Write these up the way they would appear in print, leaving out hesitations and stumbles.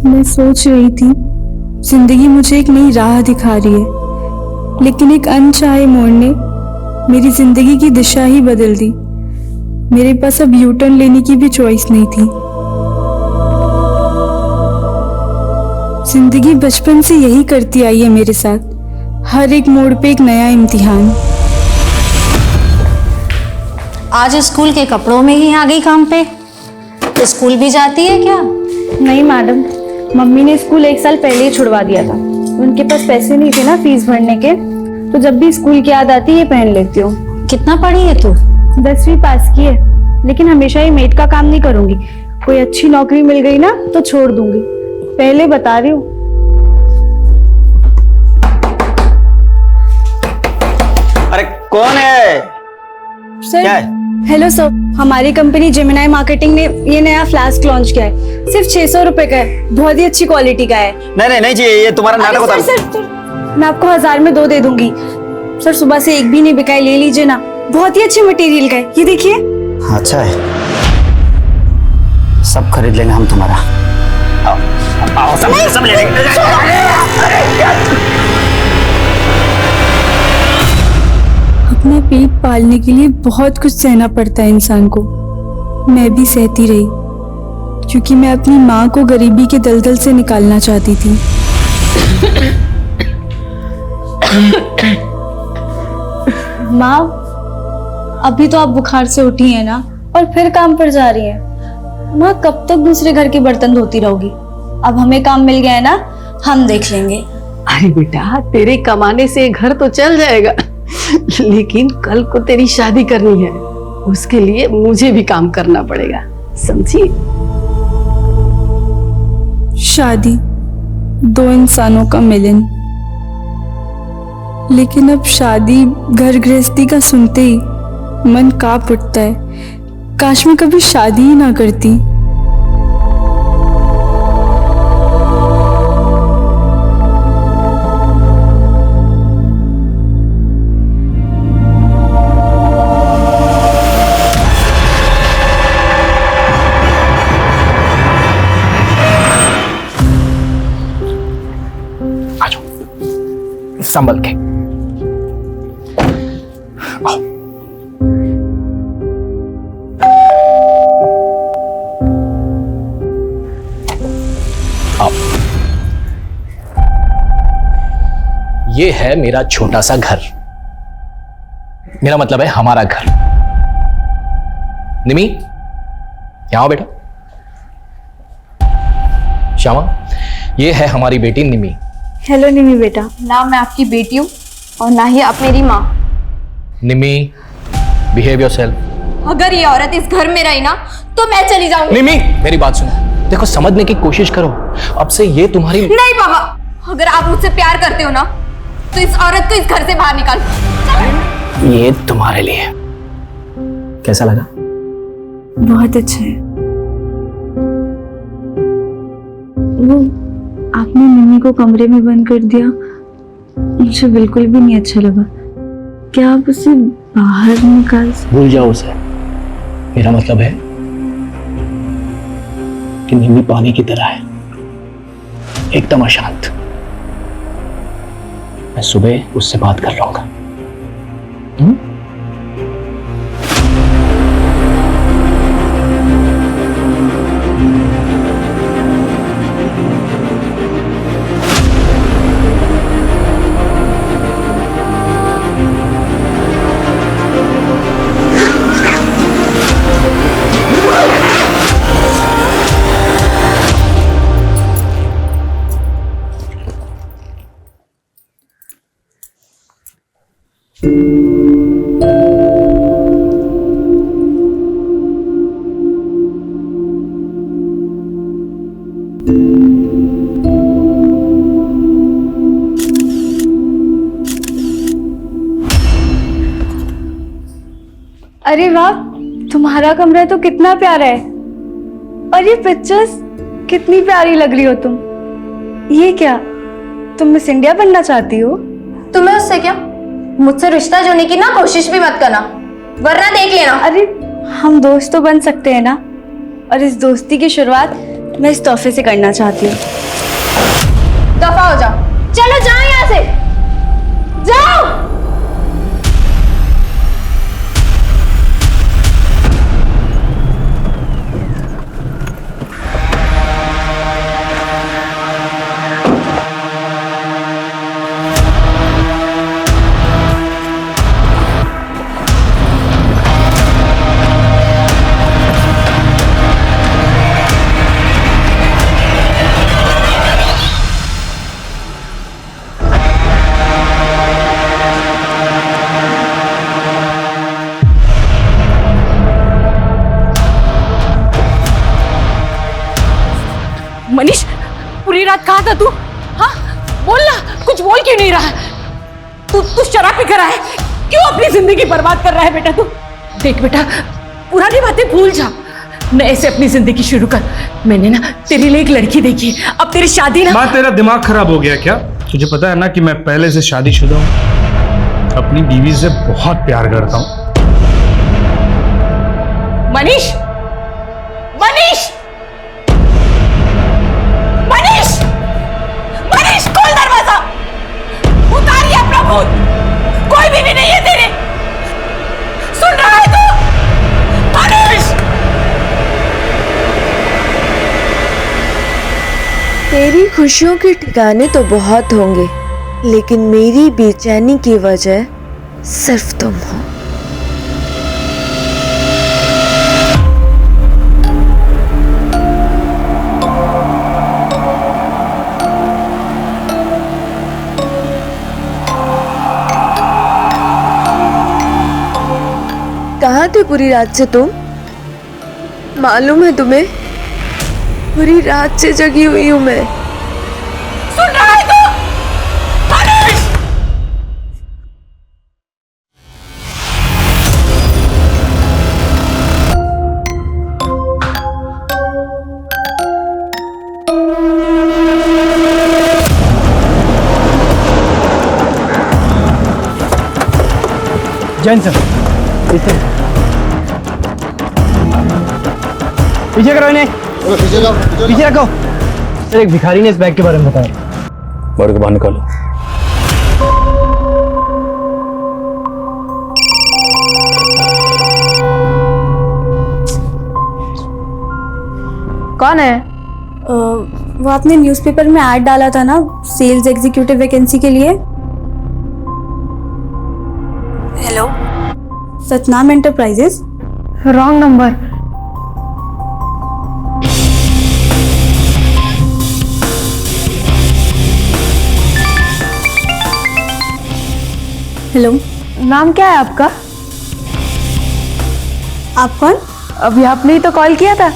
मैं सोच रही थी जिंदगी मुझे एक नई राह दिखा रही है, लेकिन एक अनचाहे मोड़ ने मेरी जिंदगी की दिशा ही बदल दी। मेरे पास अब यू टर्न लेने की भी चॉइस नहीं थी। जिंदगी बचपन से यही करती आई है मेरे साथ, हर एक मोड़ पे एक नया इम्तिहान। आज स्कूल के कपड़ों में ही आ गई काम पे। स्कूल भी जाती है क्या? नहीं मैडम, मम्मी ने स्कूल 1 साल पहले ही छुड़वा दिया था। उनके पास पैसे नहीं थे ना फीस भरने के, तो जब भी स्कूल की याद आती है ये पहन लेती हूँ। कितना पढ़ी है तू? 10वीं पास की है, लेकिन हमेशा ही मेड का काम नहीं करूंगी। कोई अच्छी नौकरी मिल गई ना तो छोड़ दूंगी, पहले बता रही हूँ। अरे कौन है? सर, क्या है? हेलो सर, हमारी कंपनी जेमिनाई मार्केटिंग ने ये नया फ्लास्क लॉन्च किया है। सिर्फ 600 रुपए का है, बहुत ही अच्छी क्वालिटी का है। नहीं चाहिए, ये तुम्हारा नाटक होता है। सर, मैं आपको 1000 में 2 दे दूंगी। सर, सुबह से एक भी नहीं बिका है, ले लीजिए ना, बहुत ही अच्छे मटेरियल का है। ये देखिए। अच्छा है, सब खरीद लेंगे हम तुम्हारा। आओ सब ले लेंगे। अपना पेट पालने के लिए बहुत कुछ सहना पड़ता है इंसान को। मैं भी सहती रही, क्योंकि मैं अपनी माँ को गरीबी के दलदल से निकालना चाहती थी। माँ, अभी तो आप बुखार से उठी हैं ना, और फिर काम पर जा रही हैं। माँ, कब तक दूसरे घर के बर्तन धोती रहोगी? अब हमें काम मिल गया है ना, हम देख लेंगे। अरे बेटा, तेरे कमाने से घर तो चल जाएगा, लेकिन कल को तेरी शादी करनी है, उसके लिए मुझे भी काम करना पड़ेगा, समझी? शादी 2 इंसानों का मिलन, लेकिन अब शादी घर गृहस्थी का सुनते ही मन कांप उठता है। काश मैं कभी शादी ही ना करती। संभल के आओ। आओ। ये है मेरा छोटा सा घर, मेरा मतलब है हमारा घर। निमी, यहां आओ बेटा। श्यामा, ये है हमारी बेटी निमी। हेलो निमी बेटा। ना मैं आपकी बेटी हूँ और ना ही आप मेरी माँ। निमी, बिहेव योरसेल्फ। अगर ये औरत इस घर में रही ना तो मैं चली जाऊंगी। निमी, मेरी बात सुनो, देखो समझने की कोशिश करो। अब से ये तुम्हारी नहीं पापा, अगर आप मुझसे प्यार करते हो ना तो इस औरत को इस घर से बाहर निकालो। ये तुम्हारे लिए। कैसा लगा? बहुत अच्छा है। वो आपने निमी को कमरे में बंद कर दिया, मुझे बिल्कुल भी नहीं अच्छा लगा। क्या आप उसे बाहर निकाल? भूल जाओ उसे। मेरा मतलब है कि निमी पानी की तरह है, एकदम अशांत। मैं सुबह उससे बात कर लूंगा। अरे वाह, तुम्हारा कमरा तो कितना प्यारा है। और ये पिक्चर्स कितनी प्यारी लग रही हो तुम। ये क्या, तुम मिस इंडिया बनना चाहती हो? तुम्हें उससे क्या? मुझसे रिश्ता जोड़ने की ना कोशिश भी मत करना, वरना देख लेना। अरे हम दोस्त तो बन सकते हैं ना, और इस दोस्ती की शुरुआत मैं इस तोहफे से करना चाहती हूँ। दफा हो जाओ, चलो जाओ यहाँ से, जाओ। मनीष, पूरी रात कहाँ था तू? हाँ, बोल ना, कुछ बोल क्यों नहीं रहा है? तू शराब पी कर रहा है, क्यों अपनी जिंदगी बर्बाद कर रहा है बेटा तू? देख बेटा, पुरानी बातें भूल जा, नए से अपनी जिंदगी शुरू कर। मैंने ना तेरे लिए एक लड़की देखी, अब तेरी शादी ना। माँ, तेरा दिमाग खराब हो गया क्या? तुझे पता है ना कि मैं पहले से शादीशुदा हूँ, अपनी बीवी से बहुत प्यार करता हूँ। मनीष, मनीष, मनीष, मनीष, खोल दरवाजा, उतारिए अपना भूत, कोई भी नहीं है तेरे, सुन रहा है तू? मनीष! तेरी खुशियों के ठिकाने तो बहुत होंगे, लेकिन मेरी बेचैनी की वजह सिर्फ तुम हो। कहाँ थे पूरी रात से तुम? मालूम है तुम्हें, पूरी रात से जगी हुई हूं मैं। सुन रहा है तू? मनीष! जैन सर, पीछे करो इन्हें, पीछे रखो। सर, एक भिखारी ने इस बैग के बारे में बताया। बाहर के बाहर निकालो। कौन है? वो आपने न्यूज़पेपर में ऐड डाला था ना, सेल्स एग्जीक्यूटिव वैकेंसी के लिए। Hello, Satnam enterprises. Wrong number. Hello, नाम क्या है आपका? आप कौन? अभी आपने ही तो कॉल किया था।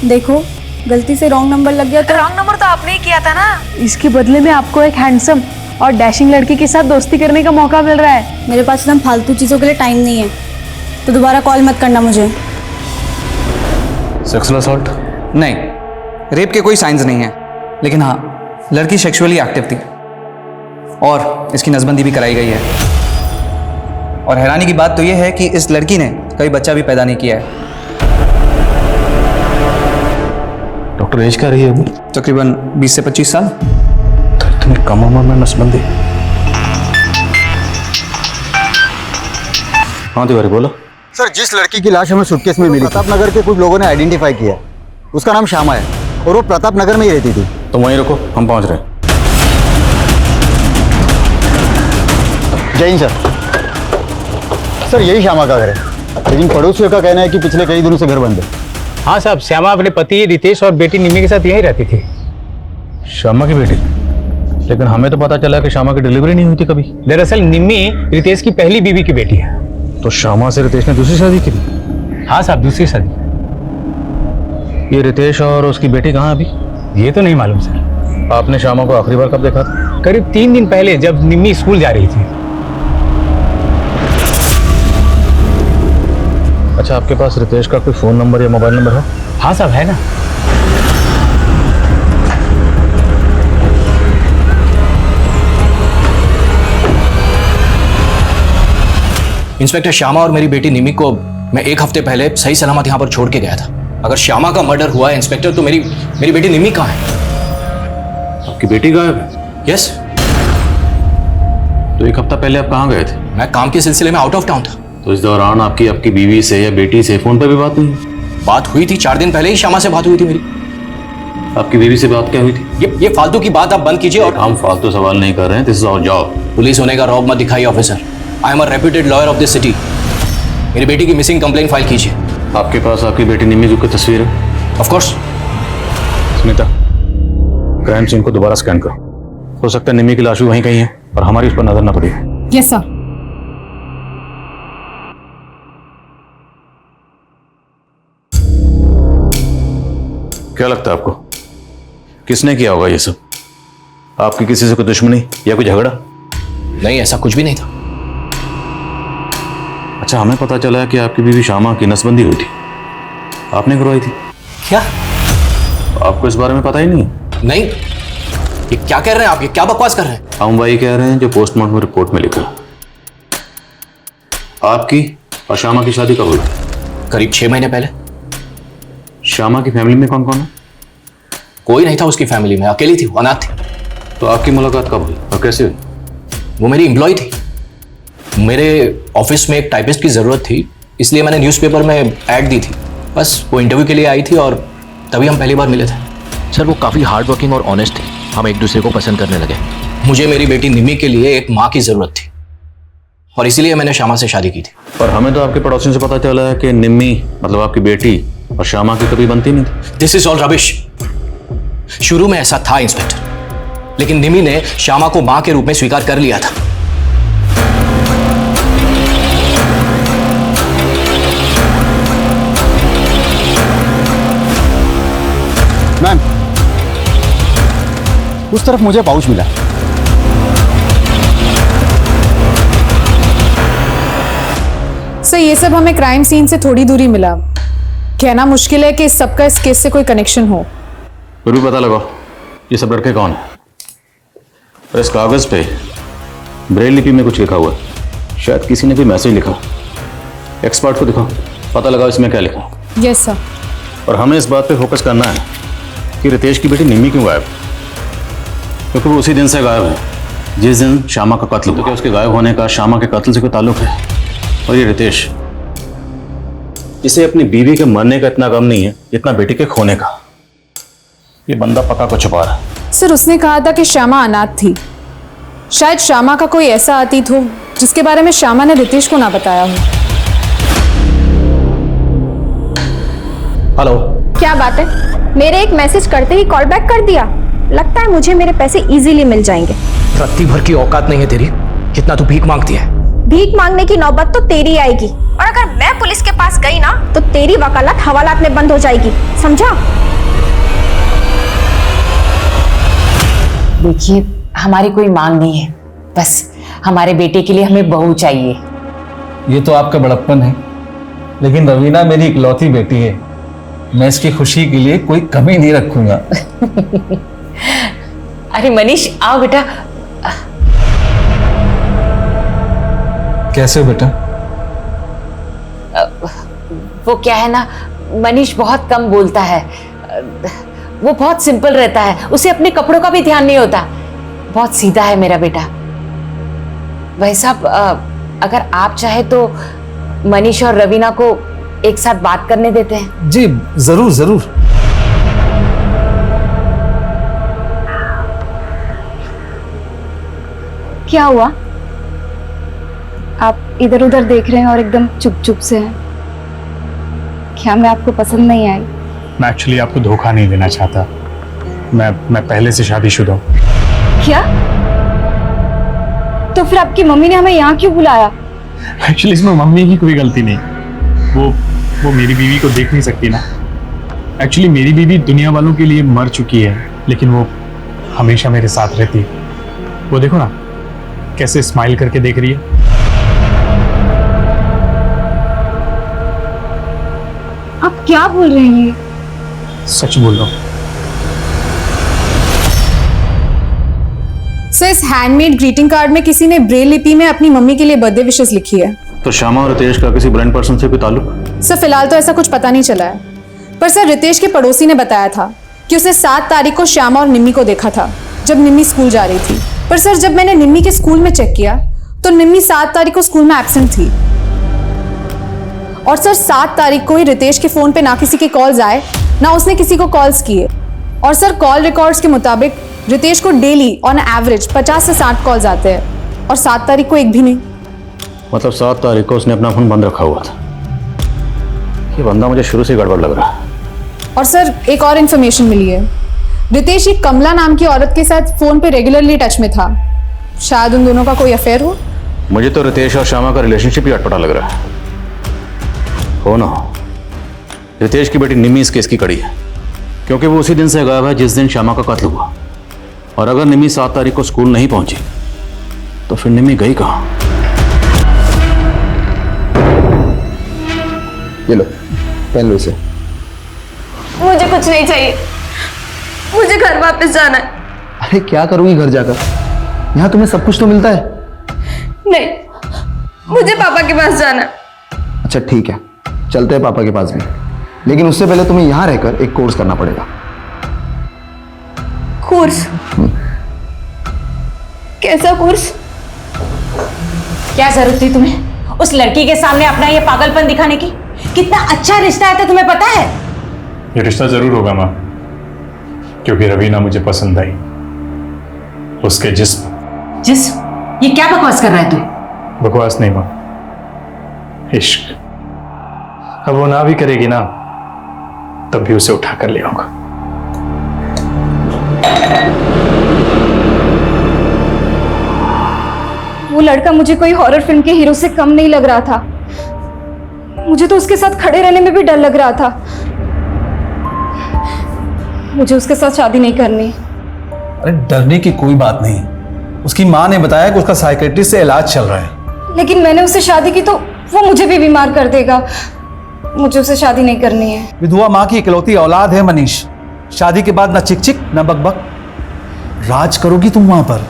देखो, गलती से रॉन्ग नंबर लग गया तो। रॉन्ग नंबर तो आपने ही किया था ना। इसके बदले में आपको एक हैंडसम और डैशिंग लड़की के साथ दोस्ती करने का मौका मिल रहा है। मेरे पास एकदम फालतू चीज़ों के लिए टाइम नहीं है, तो दोबारा कॉल मत करना मुझे। Sexual assault? नहीं, रेप के कोई साइंस नहीं है, लेकिन हाँ, लड़की सेक्सुअली एक्टिव थी और इसकी नसबंदी भी कराई गई है। और हैरानी की बात तो यह है कि इस लड़की ने कभी बच्चा भी पैदा नहीं किया है। डॉक्टर, एज क्या रही है अभी? तकरीबन 20 से 25 साल। तो इतनी कम उम्र में नसबंदी? हाँ तिवारी, बोलो। सर, जिस लड़की की लाश हमें सूटकेस में मिली, प्रताप नगर के कुछ लोगों ने आइडेंटिफाई किया। उसका नाम श्यामा है और वो प्रताप नगर में ही रहती थी। तो वहीं रुको, हम पहुंच रहे हैं। जय हिंद सर। सर, यही श्यामा का घर है, लेकिन पड़ोसियों का कहना है कि पिछले कई दिनों से घर बंद है। हाँ साहब, श्यामा अपने पति रितेश और बेटी निम्मी के साथ यहीं रहती थी। श्यामा की बेटी? लेकिन हमें तो पता चला कि श्यामा की डिलीवरी नहीं हुई थी कभी। दरअसल निम्मी रितेश की पहली बीवी की बेटी है। तो श्यामा से रितेश ने दूसरी शादी की थी? हाँ साहब, दूसरी शादी। ये रितेश और उसकी बेटी कहाँ अभी? ये तो नहीं मालूम सर। आपने श्यामा को आखिरी बार कब देखा था? करीब 3 दिन पहले, जब निम्मी स्कूल जा रही थी। अच्छा, आपके पास रितेश का कोई फोन नंबर या मोबाइल नंबर है? हाँ साहब, है ना। इंस्पेक्टर श्यामा और मेरी बेटी निमी को मैं 1 हफ्ते पहले सही सलामत यहाँ पर छोड़ के गया था। अगर श्यामा का मर्डर हुआ है इंस्पेक्टर, तो मेरी बेटी निम्मी कहाँ है? आपकी बेटी गायब है? यस। तो एक हफ्ता पहले आप कहाँ गए थे? मैं काम के सिलसिले में आउट ऑफ टाउन था। तो इस दौरान आपकी बीवी से या बेटी से फोन पर भी बात नहीं? बात हुई थी, 4 दिन पहले ही श्यामा से बात हुई थी मेरी। आपकी बीवी से बात क्या हुई थी? ये फालतू की बात आप बंद कीजिए। और हम फालतू सवाल नहीं कर रहे हैं, this is our job. Police होने का रौब मत दिखाइए officer. I am a reputed lawyer of this city. मेरी बेटी की मिसिंग कंप्लेंट फाइल कीजिए। आपके पास आपकी बेटी निम्मी की तस्वीर है? Of course. Smita, crime scene को दोबारा स्कैन करो। हो सकता है निम्मी की लाश भी वहीं कहीं है और हमारी उस पर नजर न पड़े। Yes sir. क्या लगता है आपको किसने किया होगा ये सब? आपकी किसी से कोई दुश्मनी या कोई झगड़ा? नहीं, ऐसा कुछ भी नहीं था। अच्छा, हमें पता चला है कि आपकी बीवी श्यामा की नसबंदी हुई थी, आपने करवाई थी। क्या? आपको इस बारे में पता ही नहीं? नहीं। ये क्या कह रहे हैं आप? ये क्या बकवास कर रहे हैं? हम वही कह रहे हैं जो पोस्टमार्टम रिपोर्ट में लिखा। आपकी और श्यामा की शादी कब हुई? करीब 6 महीने पहले। श्यामा की फैमिली में कौन कौन है? कोई नहीं था उसकी फैमिली में, अकेली थी, वो अनाथ थी। तो आपकी मुलाकात कब हुई और कैसे हुई? वो मेरी एम्प्लॉय थी। मेरे ऑफिस में एक टाइपिस्ट की ज़रूरत थी, इसलिए मैंने न्यूज़पेपर में ऐड दी थी। बस वो इंटरव्यू के लिए आई थी और तभी हम पहली बार मिले थे। सर, वो काफ़ी हार्ड वर्किंग और ऑनेस्ट थी। हम एक दूसरे को पसंद करने लगे। मुझे मेरी बेटी निम्मी के लिए एक माँ की ज़रूरत थी और इसीलिए मैंने श्यामा से शादी की थी। पर हमें तो आपके पड़ोसियों से पता चला है कि निम्मी मतलब आपकी बेटी और श्यामा की कभी बनती नहीं थी। This is all rubbish. शुरू में ऐसा था इंस्पेक्टर, लेकिन निम्मी ने श्यामा को मां के रूप में स्वीकार कर लिया था। मैम, उस तरफ मुझे पाउच मिला। सर, ये सब हमें क्राइम सीन से थोड़ी दूरी मिला। कहना मुश्किल है कि इस सबका इस केस से कोई कनेक्शन हो। फिर भी पता लगाओ ये सब लड़के कौन है। और इस कागज पे ब्रेल लिपि में कुछ लिखा हुआ है, शायद किसी ने कोई मैसेज लिखा। एक्सपर्ट को दिखाओ, पता लगाओ इसमें क्या लिखा। Yes sir. और हमें इस बात पे फोकस करना है कि रितेश की बेटी निम्मी क्यों गायब, क्योंकि वो उसी दिन से गायब है जिस दिन श्यामा का कत्ल हुआ। तो क्या उसके गायब होने का श्यामा के कत्ल से कोई ताल्लुक है? और ये रितेश, इसे अपनी बीवी के मरने का इतना गम नहीं है जितना बेटी के खोने का। ये बंदा पक्का को छुपा रहा है। सर, उसने कहा था कि श्यामा अनाथ थी। शायद श्यामा का कोई ऐसा अतीत हो जिसके बारे में श्यामा ने रितेश को ना बताया हो। हेलो। क्या बात है, मेरे एक मैसेज करते ही कॉल बैक कर दिया। लगता है मुझे मेरे पैसे इजीली मिल जाएंगे। रत्ती भर की औकात नहीं है तेरी, कितना तू भीख मांगती है। भीख मांगने की नौबत तो तेरी आएगी, और अगर मैं पुलिस के पास गई ना तो तेरी वकालत हवालात में बंद हो जाएगी, समझा? देखिए, हमारी कोई मांग नहीं है, बस हमारे बेटे के लिए हमें बहू चाहिए। ये तो आपका बड़प्पन है, लेकिन रवीना मेरी इकलौती बेटी है। मैं इसकी खुशी के लिए कोई कमी नहीं रखूंगा। अरे मनीष, आओ बेटा। कैसे हो बेटा? वो क्या है ना, मनीष बहुत कम बोलता है। वो बहुत सिंपल रहता है, उसे अपने कपड़ों का भी ध्यान नहीं होता। बहुत सीधा है मेरा बेटा। भाई साहब, अगर आप चाहे तो मनीष और रवीना को एक साथ बात करने देते हैं। जी जरूर जरूर। क्या हुआ? आप इधर उधर देख रहे हैं और एकदम चुप चुप से हैं। क्या मैं आपको पसंद नहीं आई? मैं एक्चुअली आपको धोखा नहीं देना चाहता। मैं पहले से शादीशुदा हूँ। क्या? तो फिर आपकी मम्मी ने हमें यहाँ क्यों बुलाया? एक्चुअली इसमें मम्मी की कोई गलती नहीं। वो मेरी बीवी को देख नहीं सकती ना। एक्चुअली मेरी बीवी दुनिया वालों के लिए मर चुकी है, लेकिन वो हमेशा मेरे साथ रहती है। वो देखो ना कैसे स्माइल करके देख रही है। आप क्या बोल रहे हैं? सच बोल रहा हूँ। सर, इस हैंडमेड ग्रीटिंग कार्ड में किसी ने ब्रेल लिपि में अपनी मम्मी के लिए बर्थडे विशेस लिखी है। तो श्यामा और रितेश का किसी ब्रांड पर्सन से कोई ताल्लुक? सर, फिलहाल तो ऐसा कुछ पता नहीं चला है, पर सर रितेश के पड़ोसी ने बताया था कि उसने 7 तारीख को श्यामा और निम्मी को देखा था जब निम्मी स्कूल जा रही थी। पर सर जब मैंने निम्मी के स्कूल में चेक किया तो निम्मी 7 तारीख को स्कूल में एब्सेंट थी। और सर 7 तारीख को ही रितेश के फोन पे ना किसी के कॉल्स आए ना उसने किसी को कॉल्स किए। और सर कॉल रिकॉर्ड्स के मुताबिक रितेश को डेली ऑन एवरेज 50 से 60 कॉल्स आते हैं और 7 तारीख को एक भी नहीं। मतलब 7 तारीख को उसने अपना फोन बंद रखा हुआ था। ये बंदा मुझे शुरू से गड़बड़ लग रहा है। और सर एक और इन्फॉर्मेशन मिली है, रितेश एक कमला नाम की औरत के साथ फोन पे रेगुलरली टच में था। शायद उन दोनों का कोई अफेयर हो। मुझे तो रितेश और श्यामा का रिलेशनशिप ही अटपटा लग रहा है। हो ना हो, रितेश की बेटी निम्मी इस केस की कड़ी है, क्योंकि वो उसी दिन से गायब है जिस दिन श्यामा का कत्ल हुआ। और अगर निम्मी 7 तारीख को स्कूल नहीं पहुंची तो फिर निम्मी गई कहाँ? ये लो, पहन लो इसे। मुझे कुछ नहीं चाहिए, मुझे घर वापस जाना है। अरे क्या करूंगी घर जाकर? यहाँ तुम्हें सब कुछ तो मिलता है। नहीं, मुझे पापा के पास जाना है। अच्छा ठीक है, चलते हैं पापा के पास भी, लेकिन उससे पहले तुम्हें यहाँ रहकर एक कोर्स करना पड़ेगा। कोर्स? कैसा कोर्स? क्या जरूरत थी तुम्हें उस लड़की के सामने अपना ये पागलपन दिखाने की? कितना अच्छा रिश्ता है तो तुम्हें पता है? ये रिश्ता जरूर होगा माँ, क्योंकि रवीना मुझे पसंद आई। उसके जिस्म। ये क्या बकवास कर रहा है तू? बकवास नहीं माँ, इश्क। अब वो ना भी करेगी ना, तब भी उसे उठा कर ले आऊंगा। वो लड़का मुझे कोई हॉरर फिल्म के हीरो से कम नहीं लग रहा था। मुझे तो उसके साथ खड़े रहने में भी डर लग रहा था। मुझे उसके साथ शादी नहीं करनी। अरे डरने की कोई बात नहीं। उसकी माँ ने बताया कि उसका साइकेट्रिस्ट से इलाज चल रहा है। लेकिन मैंने उससे शादी की तो वो मुझे भी बीमार कर देगा। मुझे उससे शादी नहीं करनी है। विधवा माँ की इकलौती औलाद है मनीष। शादी के बाद ना चिक चिक ना बकबक। राज करोगी तुम वहां पर।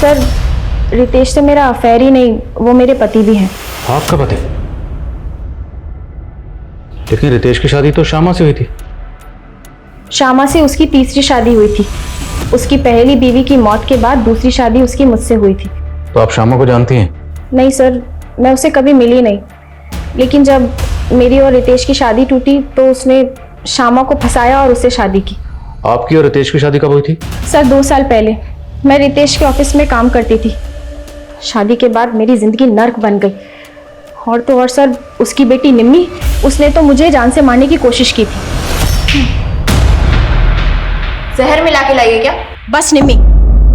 सर, रितेश से मेरा अफेयर ही नहीं, वो मेरे पति भी हैं। आपका पति? लेकिन रितेश की शादी तो श्यामा से हुई थी। श्यामा से उसकी तीसरी शादी हुई थी। उसकी पहली बीवी की मौत के बाद दूसरी शादी उसकी मुझसे हुई थी। तो आप श्यामा को जानती हैं? नहीं सर, मैं उसे कभी मिली नहीं। लेकिन जब मेरी और रितेश की शादी टूटी तो उसने श्यामा को फंसाया और उससे शादी की। आपकी और रितेश की शादी कब हुई थी? सर 2 साल पहले। मैं रितेश के ऑफिस में काम करती थी। शादी के बाद मेरी जिंदगी नर्क बन गई। और तो और सर, उसकी बेटी निम्मी, उसने तो मुझे जान से मारने की कोशिश की थी। जहर मिला के लाइए क्या? बस निम्मी,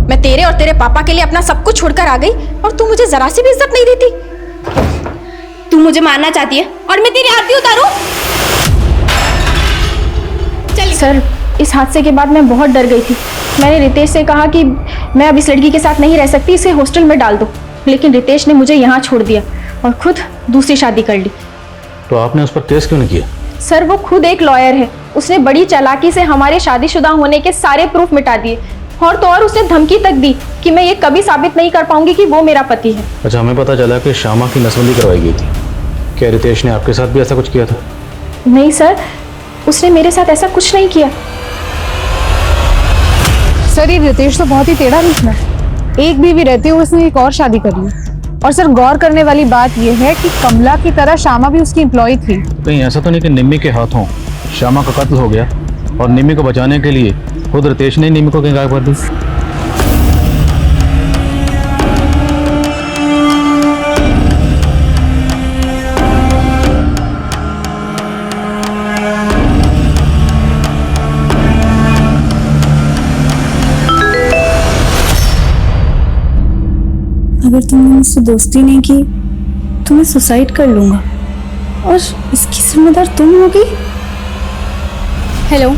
मैं तेरे और तेरे पापा के लिए अपना सब कुछ छोड़कर आ गई और तू मुझे जरा सी भी इज्जत नहीं देती। तू मुझे मारना चाहती है और मैं तेरी आरती उतारूं? चल। सर, इस हादसे के बाद मैं बहुत डर गई थी। मैंने रितेश से कहा कि मैं अब इस लड़की के साथ नहीं रह सकती, इसे हॉस्टल में डाल दो। लेकिन रितेश ने मुझे यहाँ छोड़ दिया और खुद दूसरी शादी कर ली। तो आपने उस पर केस क्यों नहीं किया? सर, वो खुद एक लॉयर है। उसने बड़ी चालाकी से हमारे शादीशुदा होने के सारे प्रूफ मिटा दिए। और तो और उसने धमकी तक दी कि मैं ये कभी साबित नहीं कर पाऊंगी कि वो मेरा पति है। अच्छा, हमें पता चला कि श्यामा की नसबंदी करवाई गई थी। क्या रितेश ने आपके साथ भी ऐसा कुछ किया था? नहीं सर, उसने मेरे साथ ऐसा कुछ नहीं किया। सर, ये रितेश तो बहुत ही टेढ़ा निकला। एक बीवी रहते हुए उसने एक और शादी कर ली। और सर, गौर करने वाली बात यह है कि कमला की तरह श्यामा भी उसकी एम्प्लॉय थी। कहीं ऐसा तो नहीं कि निम्मी के हाथों श्यामा का कत्ल हो गया और निम्मी को बचाने के लिए खुद रितेश ने निम्मी को कहीं गायब कर दी? अगर तुमने मुझसे दोस्ती नहीं की तो मैं सुसाइड कर लूंगा और इसकी जिम्मेदार तुम होगी। हेलो,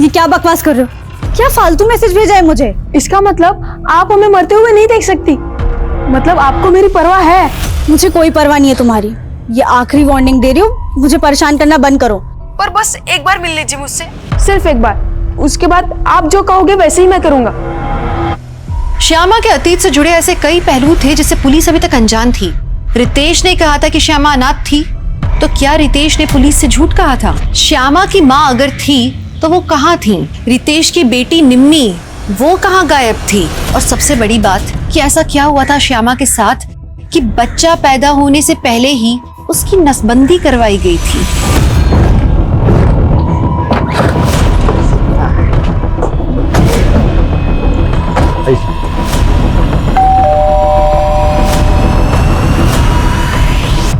ये क्या बकवास कर रहे हो? क्या फालतू मैसेज भेजा है मुझे? इसका मतलब आप हमें मरते हुए नहीं देख सकती? मतलब आपको मेरी परवाह है? मुझे कोई परवाह नहीं है तुम्हारी। ये आखिरी वार्निंग दे रही हूँ, मुझे परेशान करना बंद करो। पर बस एक बार मिल लीजिए मुझसे, सिर्फ एक बार। उसके बाद आप जो कहोगे वैसे ही मैं करूंगा। श्यामा के अतीत से जुड़े ऐसे कई पहलू थे जिससे पुलिस अभी तक अनजान थी। रितेश ने कहा था कि श्यामा अनाथ थी, तो क्या रितेश ने पुलिस से झूठ कहा था? श्यामा की माँ अगर थी तो वो कहाँ थी? रितेश की बेटी निम्मी वो कहाँ गायब थी? और सबसे बड़ी बात कि ऐसा क्या हुआ था श्यामा के साथ कि बच्चा पैदा होने से पहले ही उसकी नसबंदी करवाई गई थी?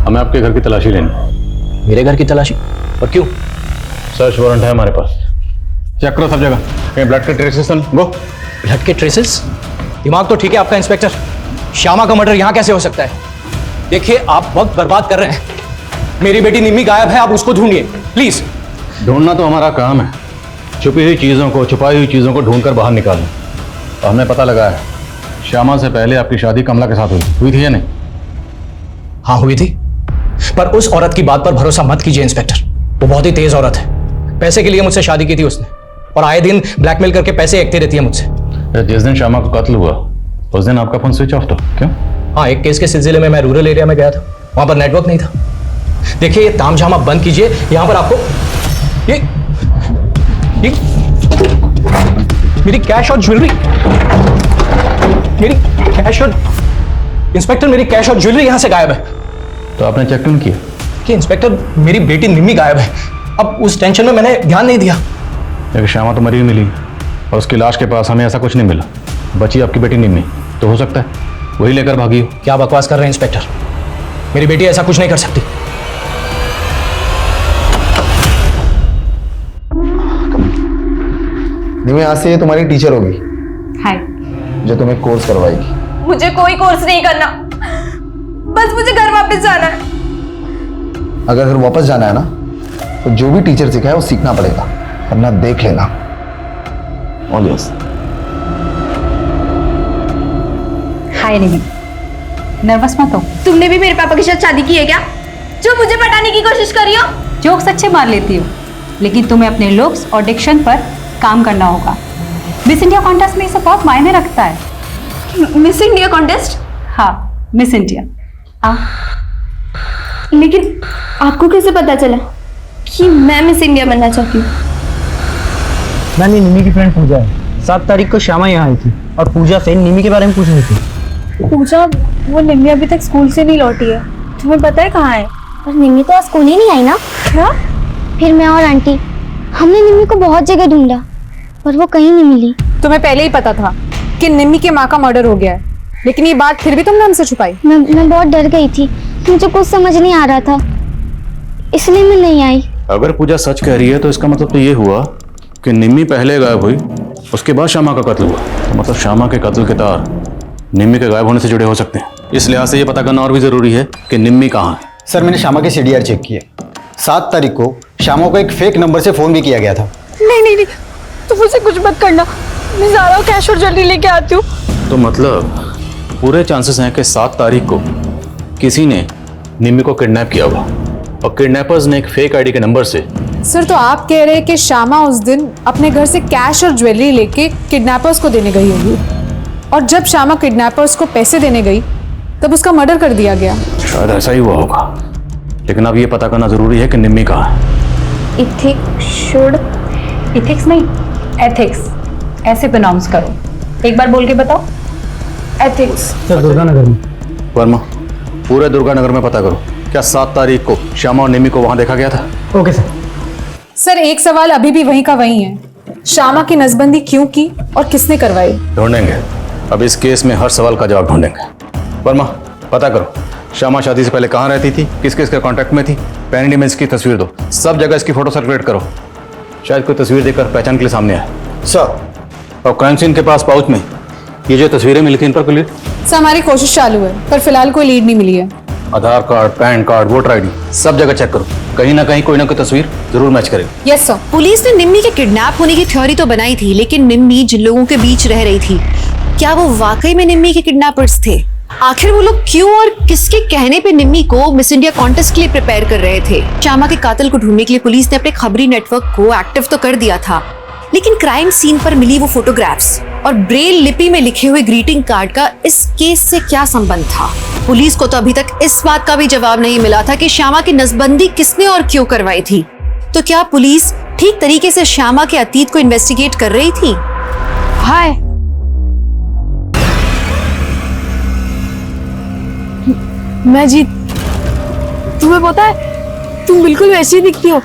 हमें आपके घर की तलाशी लेनी। मेरे घर की तलाशी? और क्यों? सर्च वारंट है हमारे पास। चेक करो सब जगह, कहीं ब्लड के ट्रेसेस गो। ब्लड के ट्रेसेस? दिमाग तो ठीक है आपका इंस्पेक्टर, श्यामा का मर्डर यहाँ कैसे हो सकता है? देखिए आप वक्त बर्बाद कर रहे हैं। मेरी बेटी निम्मी गायब है, आप उसको ढूंढिए प्लीज। ढूंढना तो हमारा काम है, छुपी हुई चीज़ों को, छुपाई हुई चीज़ों को ढूंढकर बाहर निकालना। और हमें पता लगा है श्यामा से पहले आपकी शादी कमला के साथ हुई थी या नहीं? हाँ हुई थी, पर उस औरत की बात पर भरोसा मत कीजिए इंस्पेक्टर, वो बहुत ही तेज औरत है। पैसे के लिए मुझसे शादी की थी उसने और आए दिन ब्लैकमेल करके पैसे एकती रहती है मुझसे। जिस दिन श्यामा का कत्ल हुआ उस दिन आपका फोन स्विच ऑफ था, क्यों? हाँ, एक केस के सिलसिले में मैं रूरल एरिया में गया था, वहां पर नेटवर्क नहीं था। देखिए ये तामझाम आप बंद कीजिए, यहां पर आपको ये मेरी कैश और ज्वेलरी, मेरी कैश और इंस्पेक्टर मेरी कैश और ज्वेलरी यहां से गायब है। तो आपने चेक क्यों किया? कि इंस्पेक्टर मेरी बेटी निम्मी गायब है, अब उस टेंशन में मैंने ध्यान नहीं दिया। लेकिन श्यामा तो मरी हुई मिली और उसकी लाश के पास हमें ऐसा कुछ नहीं मिला, बची आपकी बेटी निम्मी, तो हो सकता है वही लेकर भागी हो। क्या बकवास कर रहे हैं इंस्पेक्टर, मेरी बेटी ऐसा कुछ नहीं कर सकती। निम्मी आज से ये तुम्हारी टीचर होगी, हाय। जो तुम्हें कोर्स करवाएगी। मुझे कोई कोर्स नहीं करना, बस मुझे घर वापस जाना है। अगर घर वापस जाना है ना तो जो भी टीचर सिखाए वो सीखना पड़ेगा, वरना देख लेना। All yes. Hi Nidhi, nervous मत हो। तुमने भी मेरे पापा के साथ शादी की है क्या, जो मुझे पटाने की कोशिश करी हो? जोक्स अच्छे मार लेती हो, लेकिन तुम्हें अपने लुक्स और डिक्शन पर काम करना होगा। मिस इंडिया कॉन्टेस्ट में इसे बहुत मायने रखता है। Miss India contest? हाँ, मिस इंडिया। लेकिन आपको कैसे पता चला कि मैं मिस इंडिया बनना चाहती हूँ? मैंने निम्मी की फ्रेंड पूजा है, 7 तारीख को श्यामा यहाँ आई थी और पूजा से निम्मी के बारे में पूछ रही थी। पूजा, वो निम्मी अभी तक स्कूल से नहीं लौटी है, तुम्हें पता है कहाँ है? पर निम्मी तो आज स्कूल ही नहीं आई ना। क्या? फिर मैं और आंटी हमने निम्मी को बहुत जगह ढूंढा पर वो कहीं नहीं मिली। तुम्हें पहले ही पता था कि निम्मी की माँ का मर्डर हो गया है, लेकिन ये बात फिर भी तुमने हमसे छुपाई। मैं बहुत डर गई थी, मुझे कुछ समझ नहीं आ रहा था, इसलिए मैं नहीं आई। अगर पूजा सच कह रही है तो इसका मतलब तो ये हुआ कि निम्मी पहले गायब हुई, उसके बाद श्यामा का कत्ल हुआ। तो मतलब श्यामा के कत्ल के तार निम्मी के गायब होने से जुड़े हो सकते हैं। इस लिहाज से ये पता करना और भी जरूरी है कि निम्मी कहाँ है। सर मैंने श्यामा के CDR चेक किए, 7 तारीख को श्यामा को एक फेक नंबर से फोन भी किया गया था। नहीं नहीं नहीं, तुम मुझे कुछ मत करना, मैं ज़ारा कैश और ज्वेलरी लेके आती हूँ। तो मतलब पूरे चांसेस हैं कि 7 तारीख को किसी ने निम्मी को किडनैप किया होगा और किडनैपर्स ने एक फेक आईडी के नंबर से। सर तो आप कह रहे हैं कि श्यामा उस दिन अपने घर से कैश और ज्वेलरी लेके किडनैपर्स को देने गई होगी, और जब श्यामा किडनैपर्स को पैसे देने गई तब उसका मर्डर कर दिया गया। शायद ऐसा ही हुआ होगा, लेकिन अब ये पता करना जरूरी है कि निम्मी कहाँ है। इथिक्स नहीं, एथिक्स ऐसे प्रोनाउंस करो। एक बार बोल के बताओ। एथिक्स। सर दुर्गानगर में। वर्मा, पूरे दुर्गानगर में पता करो, क्या 7 तारीख को श्यामा और निम्मी को वहां देखा गया था? Okay sir. सर एक सवाल अभी भी वहीं का वहीं है, श्यामा की नसबंदी क्यों की और किसने करवाई? ढूंढेंगे, अब इस केस में हर सवाल का जवाब ढूंढेंगे। वर्मा पता करो, श्यामा शादी से पहले कहाँ रहती थी, किस किस के कांटेक्ट में थी, पैन इमेज की तस्वीर दो, सब जगह इसकी फोटो सर्कुलेट करो। शायद कोई तस्वीर देखकर पहचान के लिए सामने आए। सर और क्राइम सीन के पास पाउच में ये जो तस्वीरें मिली थी, इन पर कोई लीड? सर हमारी कोशिश चालू है, पर फिलहाल कोई लीड नहीं मिली है। Aadhaar card, PAN card, voter ID सब जगह चेक करो, कहीं ना कहीं कोई ना कोई तस्वीर जरूर मैच करेगी। Yes sir. पुलिस ने निम्मी के किडनैप होने की थ्योरी तो बनाई थी, लेकिन निम्मी जिन लोगों के बीच रह रही थी, क्या वो वाकई में निम्मी के किडनैपर्स थे? आखिर वो लोग क्यों और किसके कहने पे निम्मी को मिस इंडिया कॉन्टेस्ट के लिए प्रिपेयर कर रहे थे? श्यामा के कातिल को ढूंढने के लिए पुलिस ने अपने खबरी नेटवर्क को एक्टिव तो कर दिया था, लेकिन क्राइम सीन पर मिली वो फोटोग्राफ्स और ब्रेल लिपि में लिखे हुए ग्रीटिंग कार्ड का इस केस से क्या संबंध था? पुलिस को तो अभी तक इस बात का भी जवाब नहीं मिला था कि श्यामा की नसबंदी किसने और क्यों करवाई थी। तो क्या पुलिस ठीक तरीके से श्यामा के अतीत को इन्वेस्टिगेट कर रही थी? हाय, मैं जीत। तुम्हें पता है, तुम बिल्कुल वैसी दिखती हो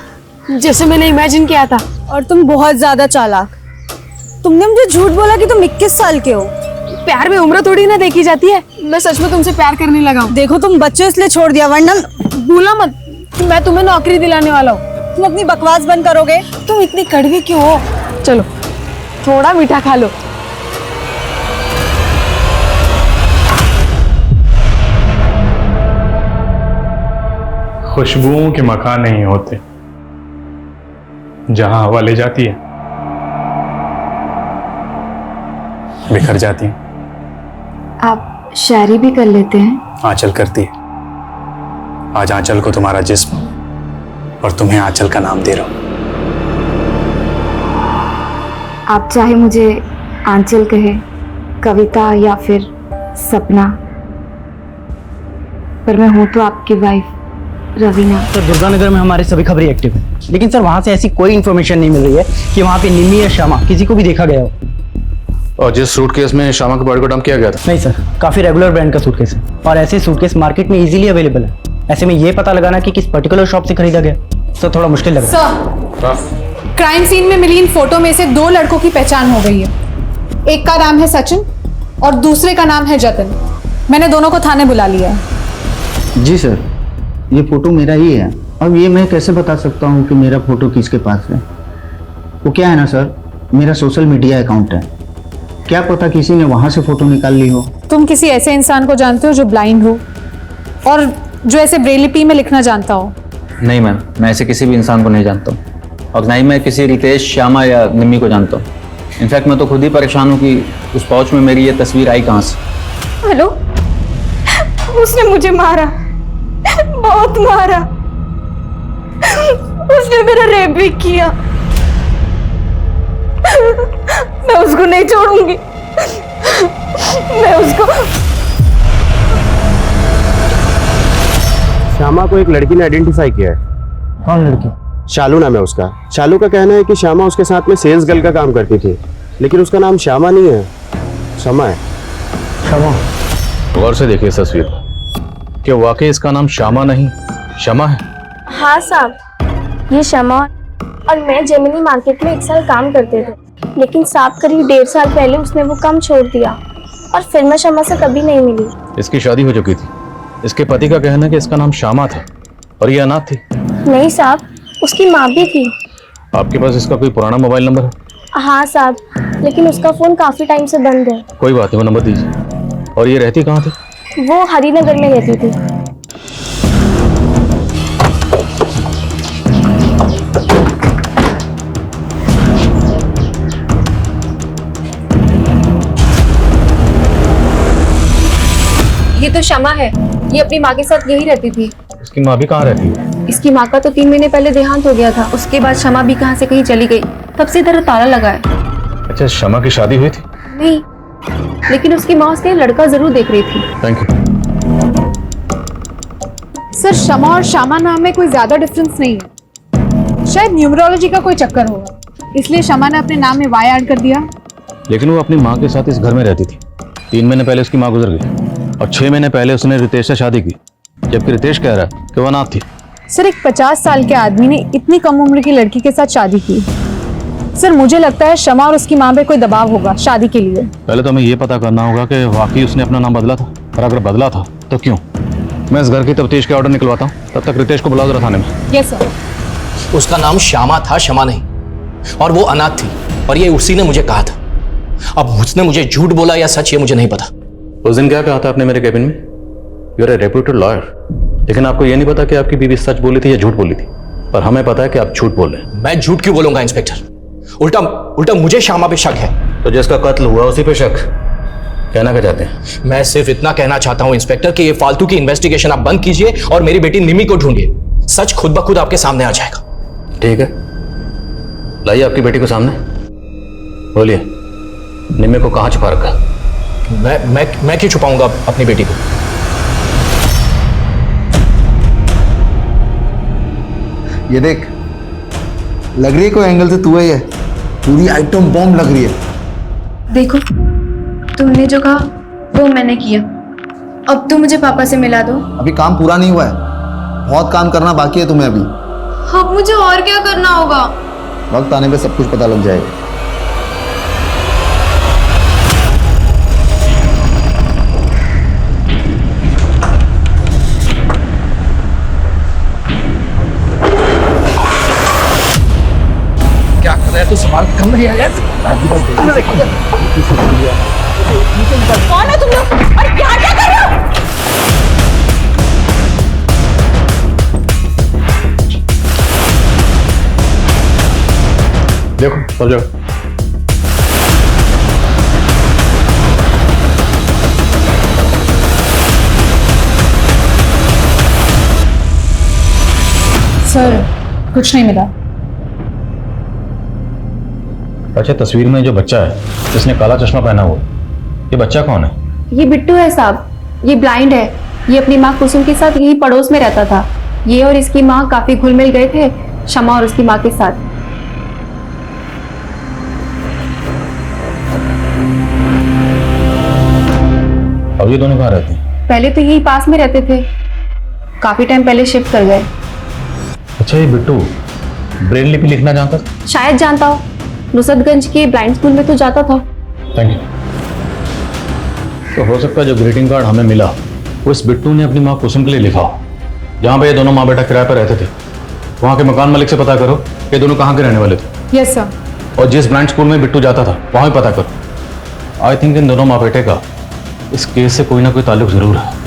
जैसे मैंने इमेजिन किया था। और तुम बहुत ज्यादा चालाक। तुमने मुझे झूठ बोला कि तुम 21 साल के हो। प्यार में उम्र थोड़ी ना देखी जाती है। मैं सच में तुमसे प्यार करने लगा हूँ। देखो तुम बच्चे इसलिए छोड़ दिया, वरना भूला मत कि मैं तुम्हें नौकरी दिलाने वाला हूँ। तुम अपनी बकवास बंद करोगे? तुम इतनी कड़वी क्यों हो? चलो थोड़ा मीठा खा लो। खुशबुओं के मकान नहीं होते, जहां हवा ले जाती है बिखर जाती है। आप शायरी भी कर लेते हैं? आंचल करती है। आज आंचल को तुम्हारा जिस्म और तुम्हें आंचल का नाम दे रहा हूं। आप चाहे मुझे आंचल कहे, कविता या फिर सपना, पर मैं हूं तो आपकी वाइफ रवीना। सर दुर्गानगर में हमारे सभी खबरें एक्टिव हैं, लेकिन सर वहाँ से ऐसी कोई इन्फॉर्मेशन नहीं मिल रही है कि वहाँ पे निम्मी या श्यामा किसी को भी देखा गया हो। और जिस सूटकेस में श्यामा के बॉडी को डंप किया गया था? नहीं सर, काफ़ी रेगुलर ब्रांड का सूटकेस है और ऐसे सूटकेस मार्केट में इजीली अवेलेबल है। ऐसे में ये पता लगाना कि किस पर्टिकुलर शॉप से खरीदा गया सर थोड़ा मुश्किल लग रहा है। सर, क्राइम सीन में मिली इन फोटो में से 2 लड़कों की पहचान हो गई है। एक का नाम है सचिन और दूसरे का नाम है जतिन। मैंने दोनों को थाने बुला लिया है। जी सर, ये फोटो मेरा ही है। अब ये मैं कैसे बता सकता हूँ कि मेरा फोटो किसके पास है? वो क्या है ना सर, मेरा सोशल मीडिया अकाउंट है, क्या पता किसी ने वहाँ से फोटो निकाल ली हो। तुम किसी ऐसे इंसान को जानते हो जो ब्लाइंड हो और जो ऐसे ब्रेल लिपि में लिखना जानता हो? नहीं मैम, मैं ऐसे किसी भी इंसान को नहीं जानता हूँ और ना ही मैं किसी रितेश, श्यामा या निम्मी को जानता हूँ। इनफैक्ट मैं तो खुद ही परेशान हूँ कि उस पाउच में मेरी ये तस्वीर आई कहाँ से। हेलो, उसने मुझे मारा, बहुत मारा। उसने मेरा रेप भी किया। मैं उसको नहीं छोड़ूंगी। मैं उसको। श्यामा को एक लड़की ने आइडेंटिफाई किया है। कौन लड़की? शालू नाम है उसका। शालू का कहना है कि श्यामा उसके साथ में सेल्स गर्ल का काम करती थी, लेकिन उसका नाम श्यामा नहीं है, शमा है। शमा? गौर से देखिए इस तस्वीर को, क्या वाकई इसका नाम श्यामा नहीं शमा है? हाँ साहब, ये शमा और मैं जेमिनी मार्केट में 1 साल काम करते थे, लेकिन साहब करीब 1.5 साल पहले उसने वो काम छोड़ दिया और फिर मैं शमा से कभी नहीं मिली। इसकी शादी हो चुकी थी। इसके पति का कहना है कि इसका नाम श्यामा था और ये अनाथ थी। नहीं साहब, उसकी माँ भी थी। आपके पास इसका कोई पुराना मोबाइल नंबर है? हाँ साहब, लेकिन उसका फोन काफी टाइम से बंद है। कोई बात नहीं, वो नंबर दीजिए। और ये रहती कहाँ थी? वो हरिनगर में रहती थी। ये तो शमा है, ये अपनी माँ के साथ यही रहती थी। इसकी माँ भी कहाँ रहती है? इसकी माँ का तो 3 महीने पहले देहांत हो गया था। उसके बाद शमा भी कहाँ से कहीं चली गई, तब से इधर ताला लगा है। अच्छा, शमा की शादी हुई थी? नहीं, लेकिन उसकी माँ उसके लड़का जरूर देख रही थी। Thank you. सर, शमा और श्यामा नाम में कोई ज्यादा डिफरेंस नहीं है। शायद न्यूमरोलॉजी का कोई चक्कर होगा, इसलिए शमा ने अपने नाम में वाई ऐड कर दिया। लेकिन वो अपनी माँ के साथ इस घर में रहती थी। 3 महीने पहले उसकी माँ गुजर गई और 6 महीने पहले उसने रितेश से शादी की, जबकि रितेश कह रहा है कि वो अनाथ थी। सर, एक 50 साल के आदमी ने इतनी कम उम्र की लड़की के साथ शादी की। सर, मुझे लगता है शमा और उसकी माँ पे कोई दबाव होगा शादी के लिए। पहले तो हमें ये पता करना होगा कि वाकई उसने अपना नाम बदला था, और अगर बदला था तो क्यों। मैं इस घर की तफ्तीश के ऑर्डर निकलवाता हूँ, तब तक रितेश को बुलाओ जरा थाने में। Yes sir. उसका नाम श्यामा था, शमा नहीं, और वो अनाथ थी, और ये उसी ने मुझे कहा था। अब उसने मुझे झूठ बोला या सच, ये मुझे नहीं पता। उस दिन क्या कहा था आपने मेरे कैबिन में? You are a reputed lawyer, लेकिन आपको ये नहीं पता कि आपकी बीवी सच बोली थी या झूठ बोली थी। पर हमें पता है कि आप झूठ बोल रहे हैं। मैं झूठ क्यों बोलूंगा इंस्पेक्टर? उल्टा मुझे श्यामा पे शक है। तो जिसका कत्ल हुआ उसी पे शक? कहना क्या चाहते हैं? मैं सिर्फ इतना कहना चाहता हूं इंस्पेक्टर कि ये फालतू की इन्वेस्टिगेशन आप बंद कीजिए और मेरी बेटी निमी को ढूंढिए। सच खुद ब खुद आपके सामने आ जाएगा। ठीक है, लाइए आपकी बेटी को सामने, बोलिए। निम्मे को कहाँ छुपा रखा? मैं क्यों छुपाऊंगा अपनी बेटी को? ये देख, लग रही है कोई एंगल से तू ही है। पूरी आइटम बॉम्ब लग रही है। देखो, तुमने जो कहा वो मैंने किया। अब तुम मुझे पापा से मिला दो। अभी काम पूरा नहीं हुआ है, बहुत काम करना बाकी है तुम्हें अभी। अब मुझे और क्या करना होगा? वक्त आने पे सब कुछ पता लग जाएगा। क्या कर रहा है तू? सवाल कम नहीं आया? कौन हो तुम लोग और क्या क्या कर रहे हो? देखो सब जगह सर, कुछ नहीं मिला। अच्छा, तस्वीर में जो बच्चा है जिसने काला चश्मा पहना हुआ, ये बच्चा कौन है? ये बिट्टू है साहब, ये ब्लाइंड है। ये अपनी माँ कुसुम के साथ यही पड़ोस में रहता था। ये और इसकी माँ काफी घुल मिल गए थे शमा और उसकी माँ के साथ। अब ये दोनों कहाँ रहते हैं? पहले तो यही पास में रहते थे, काफी टाइम पहले शिफ्ट कर गए। अच्छा, ये बिट्टू ब्रेल लिपि लिखना जानता था? शायद जानता हो, नुसरतगंज के ब्लाइंड स्कूल में तो जाता था। Thank you. तो हो सकता है जो ग्रीटिंग कार्ड हमें मिला वो इस बिट्टू ने अपनी माँ कुसुम के लिए लिखा हो। जहाँ पे ये दोनों माँ बेटा किराए पर रहते थे, वहाँ के मकान मालिक से पता करो ये दोनों कहाँ के रहने वाले थे। Yes sir. और जिस ब्लाइंड स्कूल में बिट्टू जाता था वहाँ भी पता करो। आई थिंक इन दोनों माँ बेटे का इस केस से कोई ना कोई ताल्लुक जरूर है।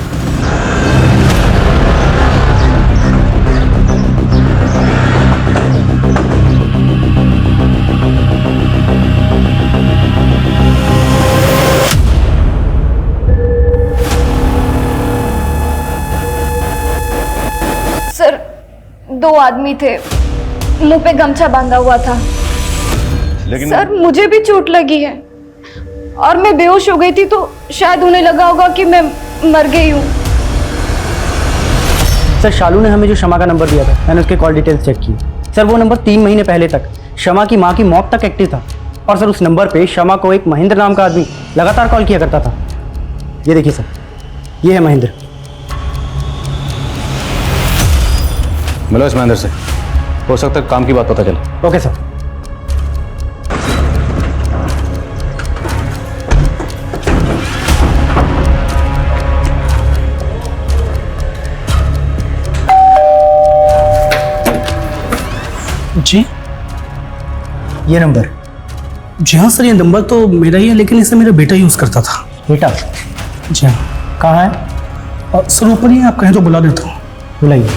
सर, 2 आदमी थे, मुंह पे गमछा बांधा हुआ था। लेकिन सर, मुझे भी चोट लगी है और मैं बेहोश हो गई थी, तो शायद उन्हें लगा होगा कि मैं मर गई हूँ। सर, शालू ने हमें जो शमा का नंबर दिया था, मैंने उसके कॉल डिटेल्स चेक की। सर, वो नंबर 3 महीने पहले तक शमा की माँ की मौत तक एक्टिव था। और सर, उस नंबर पे शमा को एक महेंद्र नाम का आदमी लगातार कॉल किया करता था। ये देखिए सर, ये है महेंद्र। मिलो इस महेंद्र से, हो सकता है काम की बात पता चले। Okay sir. जी, ये नंबर? जी हाँ सर, ये नंबर तो मेरा ही है, लेकिन इसे मेरा बेटा यूज़ करता था। बेटा? जी हाँ। कहाँ है? सर ऊपर ही, आप कहें तो बुला देता हूँ। बुलाइए।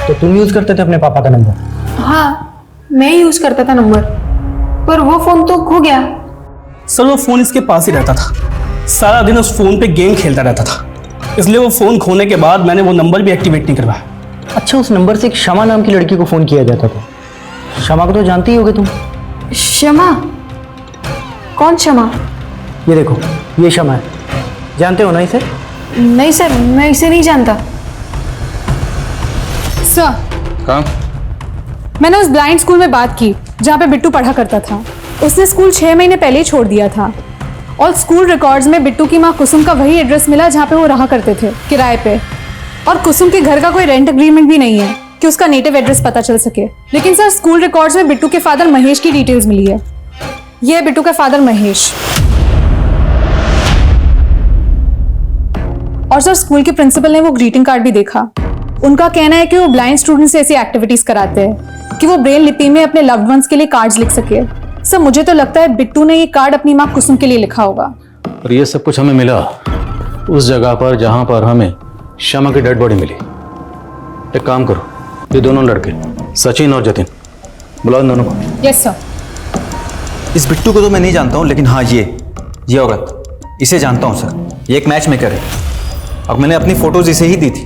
तो तुम यूज करते थे अपने पापा का नंबर? हाँ, मैं यूज करता था नंबर, पर वो फोन तो खो गया। सर, वो फोन इसके पास ही रहता था, सारा दिन उस फोन पे गेम खेलता रहता था, इसलिए वो फोन खोने के बाद मैंने वो नंबर भी एक्टिवेट नहीं करवाया। अच्छा, उस नंबर से एक शमा नाम की लड़की को फोन किया जाता था। शमा को तो जानती ही होगे तुम। शमा? कौन शमा? ये देखो, ये शमा है, जानते हो ना इसे? नहीं सर, मैं इसे नहीं जानता। सर, काम? मैंने उस ब्लाइंड स्कूल में बात की जहाँ पे बिट्टू पढ़ा करता था। उसने स्कूल 6 महीने पहले ही छोड़ दिया था और स्कूल रिकॉर्ड्स में बिट्टू की माँ कुसुम का वही एड्रेस मिला जहाँ पे वो रहा करते थे, किराए पे। और कुसुम के घर का कोई रेंट एग्रीमेंट भी नहीं है कि उसका नेटिव एड्रेस पता चल सके। लेकिन सर, स्कूल रिकॉर्ड्स में बिट्टू के फादर महेश की डिटेल्स मिली है। ये है बिट्टू का फादर महेश। और सर, स्कूल के प्रिंसिपल ने वो ग्रीटिंग कार्ड भी देखा। उनका कहना है कि वो ब्लाइंड स्टूडेंट्स से ऐसी एक्टिविटीज कराते हैं कि वो ब्रेल लिपि में अपने लव्ड वंस के लिए कार्ड्स लिख सके। सर, मुझे तो लगता है बिट्टू ने ये कार्ड अपनी माँ कुसुम के लिए लिखा होगा। और ये सब कुछ हमें मिला उस जगह पर जहां पर हमें शमा की डेड बॉडी मिली। एक काम करो, ये दोनों लड़के सचिन और जतिन, बुलाओ इन दोनों को। Yes sir. इस बिट्टू को तो मैं नहीं जानता हूँ, लेकिन हाँ, ये ये औरत, इसे जानता हूँ सर, ये एक मैच मेकर है और मैंने अपनी फ़ोटोज़ इसे ही दी थी।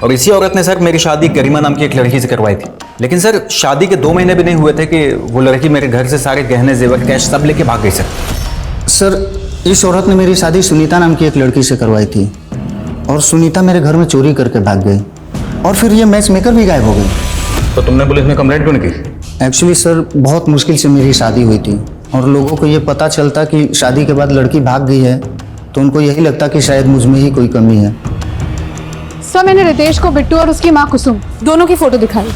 और इसी औरत ने सर मेरी शादी गरिमा नाम की एक लड़की से करवाई थी। लेकिन सर शादी के 2 महीने भी नहीं हुए थे कि वो लड़की मेरे घर से सारे गहने जेवर कैश सब लेके भाग गई सर, इस औरत ने मेरी शादी सुनीता नाम की एक लड़की से करवाई थी और सुनीता मेरे घर में चोरी करके भाग गई और फिर ये मैच मेकर भी गायब हो गई। तो तुमने पुलिस में कंप्लेंट क्यों नहीं की? एक्चुअली सर, बहुत मुश्किल से मेरी शादी हुई थी और लोगों को ये पता चलता कि शादी के बाद लड़की भाग गई है तो उनको यही लगता कि शायद मुझ में ही कोई कमी है। सर, मैंने रितेश को बिट्टू और उसकी माँ कुसुम दोनों की फोटो दिखाई।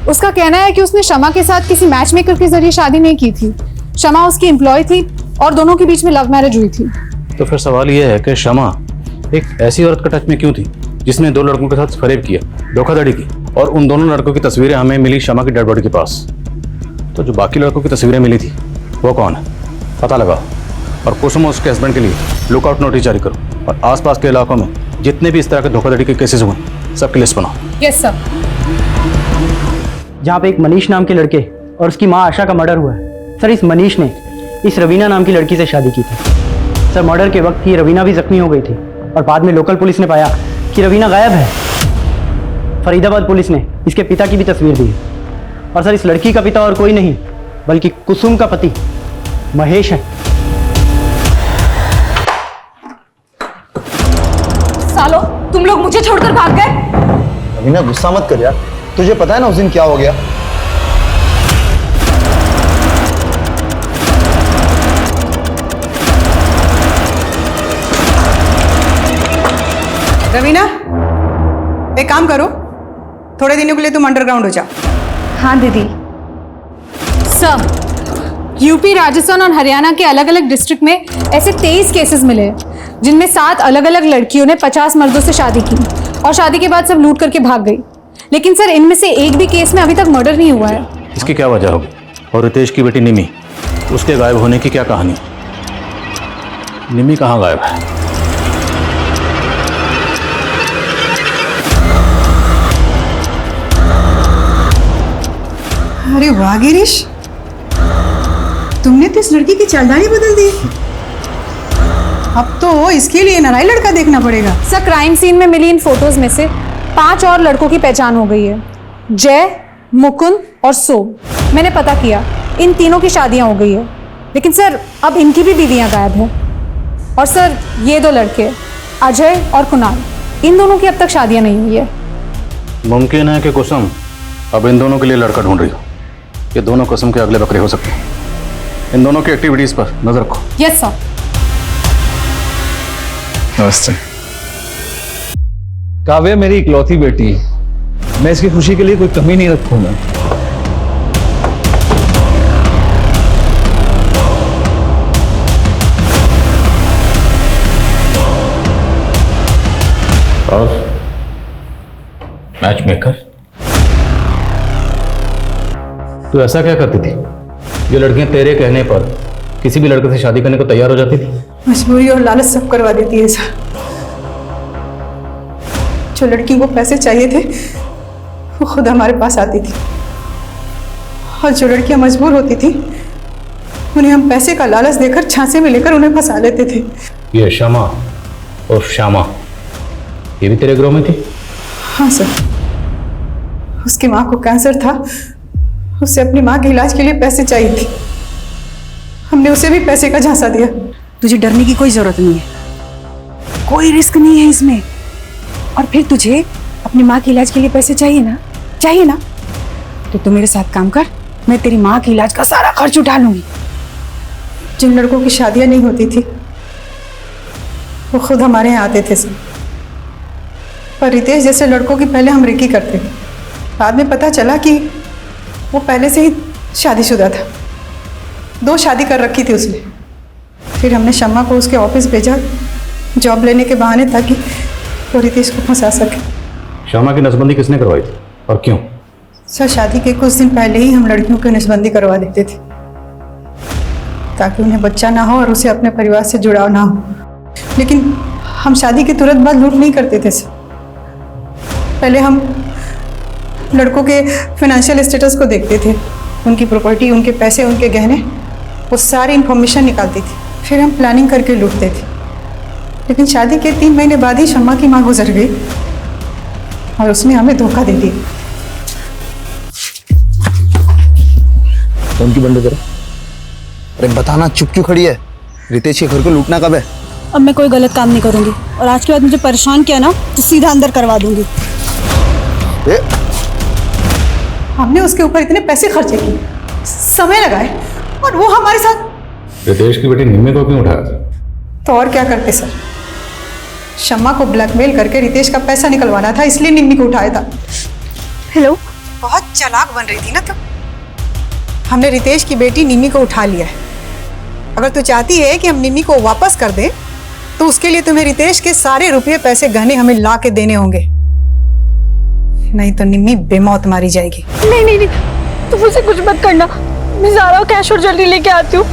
उसका कहना है कि उसने शमा के साथ किसी मैच मेकर के जरिए शादी नहीं की थी। शमा उसकी एम्प्लॉय थी और दोनों के बीच में लव मैरिज हुई थी। तो फिर सवाल यह है कि शमा एक ऐसी औरत का टच में क्यों थी जिसने 2 लड़कों के साथ फरेब किया, धोखाधड़ी की, और उन दोनों लड़कों की तस्वीरें हमें मिली शमा की डेड बॉडी के पास। तो जो बाकी लड़कों की तस्वीरें मिली थी वो कौन है, पता लगाओ और कुसुम और उसके हस्बैंड के लिए लुकआउट नोटिस जारी करो और आसपास के इलाकों में जितने भी इस तरह के धोखाधड़ी के केसेस हुए सबकी लिस्ट बनाओ। Yes sir. जहाँ पे एक मनीष नाम के लड़के और उसकी माँ आशा का मर्डर हुआ है। सर, इस मनीष ने इस रवीना नाम की लड़की से शादी की थी। सर, मर्डर के वक्त ये रवीना भी जख्मी हो गई थी और बाद में लोकल पुलिस ने पाया कि रवीना गायब है। फरीदाबाद पुलिस ने इसके पिता की भी तस्वीर दी और सर, इस लड़की का पिता और कोई नहीं बल्कि कुसुम का पति महेश है। सालो, तुम लोग मुझे छोड़कर भाग गए। रवीना, गुस्सा मत कर यार, तुझे पता है ना उस दिन क्या हो गया। रवीना, एक काम करो, थोड़े दिनों के लिए तुम अंडरग्राउंड हो जाओ। हाँ दीदी। सर, यूपी, राजस्थान और हरियाणा के अलग अलग डिस्ट्रिक्ट में ऐसे 23 केसेस मिले हैं जिनमें 7 अलग अलग लड़कियों ने 50 मर्दों से शादी की और शादी के बाद सब लूट करके भाग गई। लेकिन सर, इनमें से एक भी केस में अभी तक मर्डर नहीं हुआ है। इसकी क्या वजह होगी? और रितेश की बेटी निमी, उसके गायब होने की क्या कहानी? निमी कहाँ गायब है? अरे वाह गिरीश, तुमने तो इस लड़की की चालदानी बदल दी। अब तो इसके लिए नया लड़का देखना पड़ेगा। सर, क्राइम सीन में मिली इन फोटोज में से 5 और लड़कों की पहचान हो गई है, जय, मुकुंद और सोम। मैंने पता किया, इन तीनों की शादियां हो गई है। लेकिन सर, अब इनकी भी बीवियां गायब हैं। और सर, ये 2 लड़के अजय और कुणाल, इन दोनों की अब तक शादियां नहीं हुई है। मुमकिन है कि कुसुम अब इन दोनों के लिए लड़का ढूंढ रही हो। ये दोनों कुसुम के अगले बकरे हो सकते हैं। इन दोनों की एक्टिविटीज पर नजर रखो। Yes sir. नमस्ते। काव्या मेरी इकलौती बेटी है, मैं इसकी खुशी के लिए कोई कमी नहीं रखूंगा। और मैच मेकर, तू ऐसा क्या करती थी? जो लड़कियां तेरे कहने पर किसी भी लड़के से शादी करने को तैयार हो जाती थी? मजबूरी और लालच सब करवा देती है सर। जो लड़की को पैसे चाहिए थे वो खुद हमारे पास आती थी और जो लड़कियां मजबूर होती थी उन्हें हम पैसे का लालच देकर झांसे में लेकर उन्हें फंसा लेते थे। ये शमा और श्यामा, ये भी तेरे ग्रोह में थी? हाँ सर, उसकी माँ को कैंसर था, उसे अपनी माँ के इलाज के लिए पैसे चाहिए थे। हमने उसे भी पैसे का झांसा दिया। तुझे डरने की कोई जरूरत नहीं है, कोई रिस्क नहीं है इसमें। और फिर तुझे अपनी माँ के इलाज के लिए पैसे चाहिए ना, तो तू मेरे साथ काम कर, मैं तेरी माँ के इलाज का सारा खर्च उठा लूंगी। जिन लड़कों की शादियां नहीं होती थी वो खुद हमारे यहाँ आते थे सर। पर रितेश जैसे लड़कों की पहले हम रेकी करते थे। बाद में पता चला कि वो पहले से ही शादीशुदा था, 2 शादी कर रखी थी उसने। फिर हमने शम्मा को उसके ऑफिस भेजा जॉब लेने के बहाने ताकि वो रितेश को फंसा सके। शम्मा की नसबंदी किसने करवाई थी और क्यों? सर, शादी के कुछ दिन पहले ही हम लड़कियों की नसबंदी करवा देते थे ताकि उन्हें बच्चा ना हो और उसे अपने परिवार से जुड़ाव ना हो। लेकिन हम शादी के तुरंत बाद लूट नहीं करते थे सर। पहले हम लड़कों के फाइनेंशियल स्टेटस को देखते थे, उनकी प्रॉपर्टी, उनके पैसे, उनके गहने, वो सारी इंफॉर्मेशन निकालती थी। फिर हम प्लानिंग करके लूटते थे, लेकिन शादी के 3 महीने बाद ही शम्मा की माँ गुजर गई और उसने हमें धोखा दे दिया। फोन की बंद करो। अरे बताना, चुप क्यों खड़ी है? रितेश के घर को लूटना कब है? अब मैं कोई गलत काम नहीं करूंगी और आज के बाद मुझे परेशान किया ना तो सीधा अंदर करवा दूंगी। हमने उसके ऊपर इतने पैसे खर्चे किए, समय लगाए, और वो हमारे साथ। रितेश की बेटी निम्मी को क्यों उठाया? तो और क्या करते सर, शम्मा को ब्लैकमेल करके रितेश का पैसा निकलवाना था, इसलिए निम्मी को उठाया था। हेलो, बहुत चालाक बन रही थी ना तुम। हमने रितेश की बेटी निम्मी को उठा लिया है। अगर तू चाहती है कि हम निम्मी को वापस कर दें तो उसके लिए तुम्हें रितेश के सारे रुपये पैसे गहने हमें ला के देने होंगे, नहीं तो निम्मी बेमौत मारी जाएगी। नहीं नहीं नहीं, तुम मुझसे कुछ मत करना, मैं ज़ारा और कैश और जल्दी लेके आती हूँ।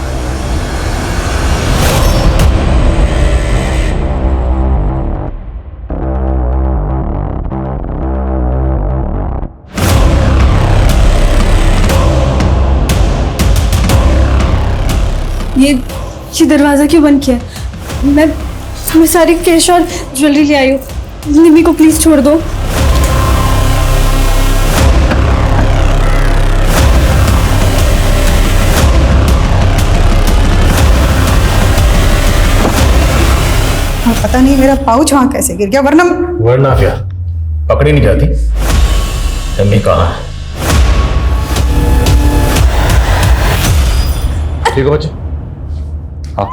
ये दरवाज़ा क्यों बंद किया? मैं सारी कैश और ज्वेलरी ले आई हूँ। निम्मी को प्लीज़ छोड़ दो। पता नहीं मेरा पाउच वहाँ कैसे गिर गया, वरना क्या पकड़ी नहीं जाती? निम्मी कहाँ है? ठीक है बच्चे। हाँ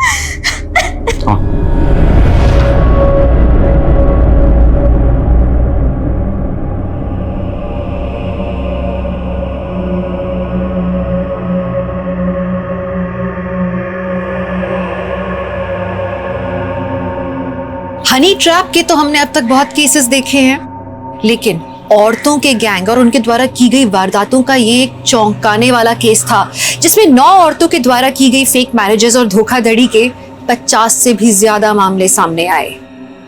हाँ। हनी ट्रैप के तो हमने अब तक बहुत केसेस देखे हैं, लेकिन औरतों के गैंग और उनके द्वारा की गई वारदातों का ये एक चौंकाने वाला केस था, जिसमें 9 औरतों के द्वारा की गई फेक मैरिजेस और धोखाधड़ी के 50 से भी ज्यादा मामले सामने आए।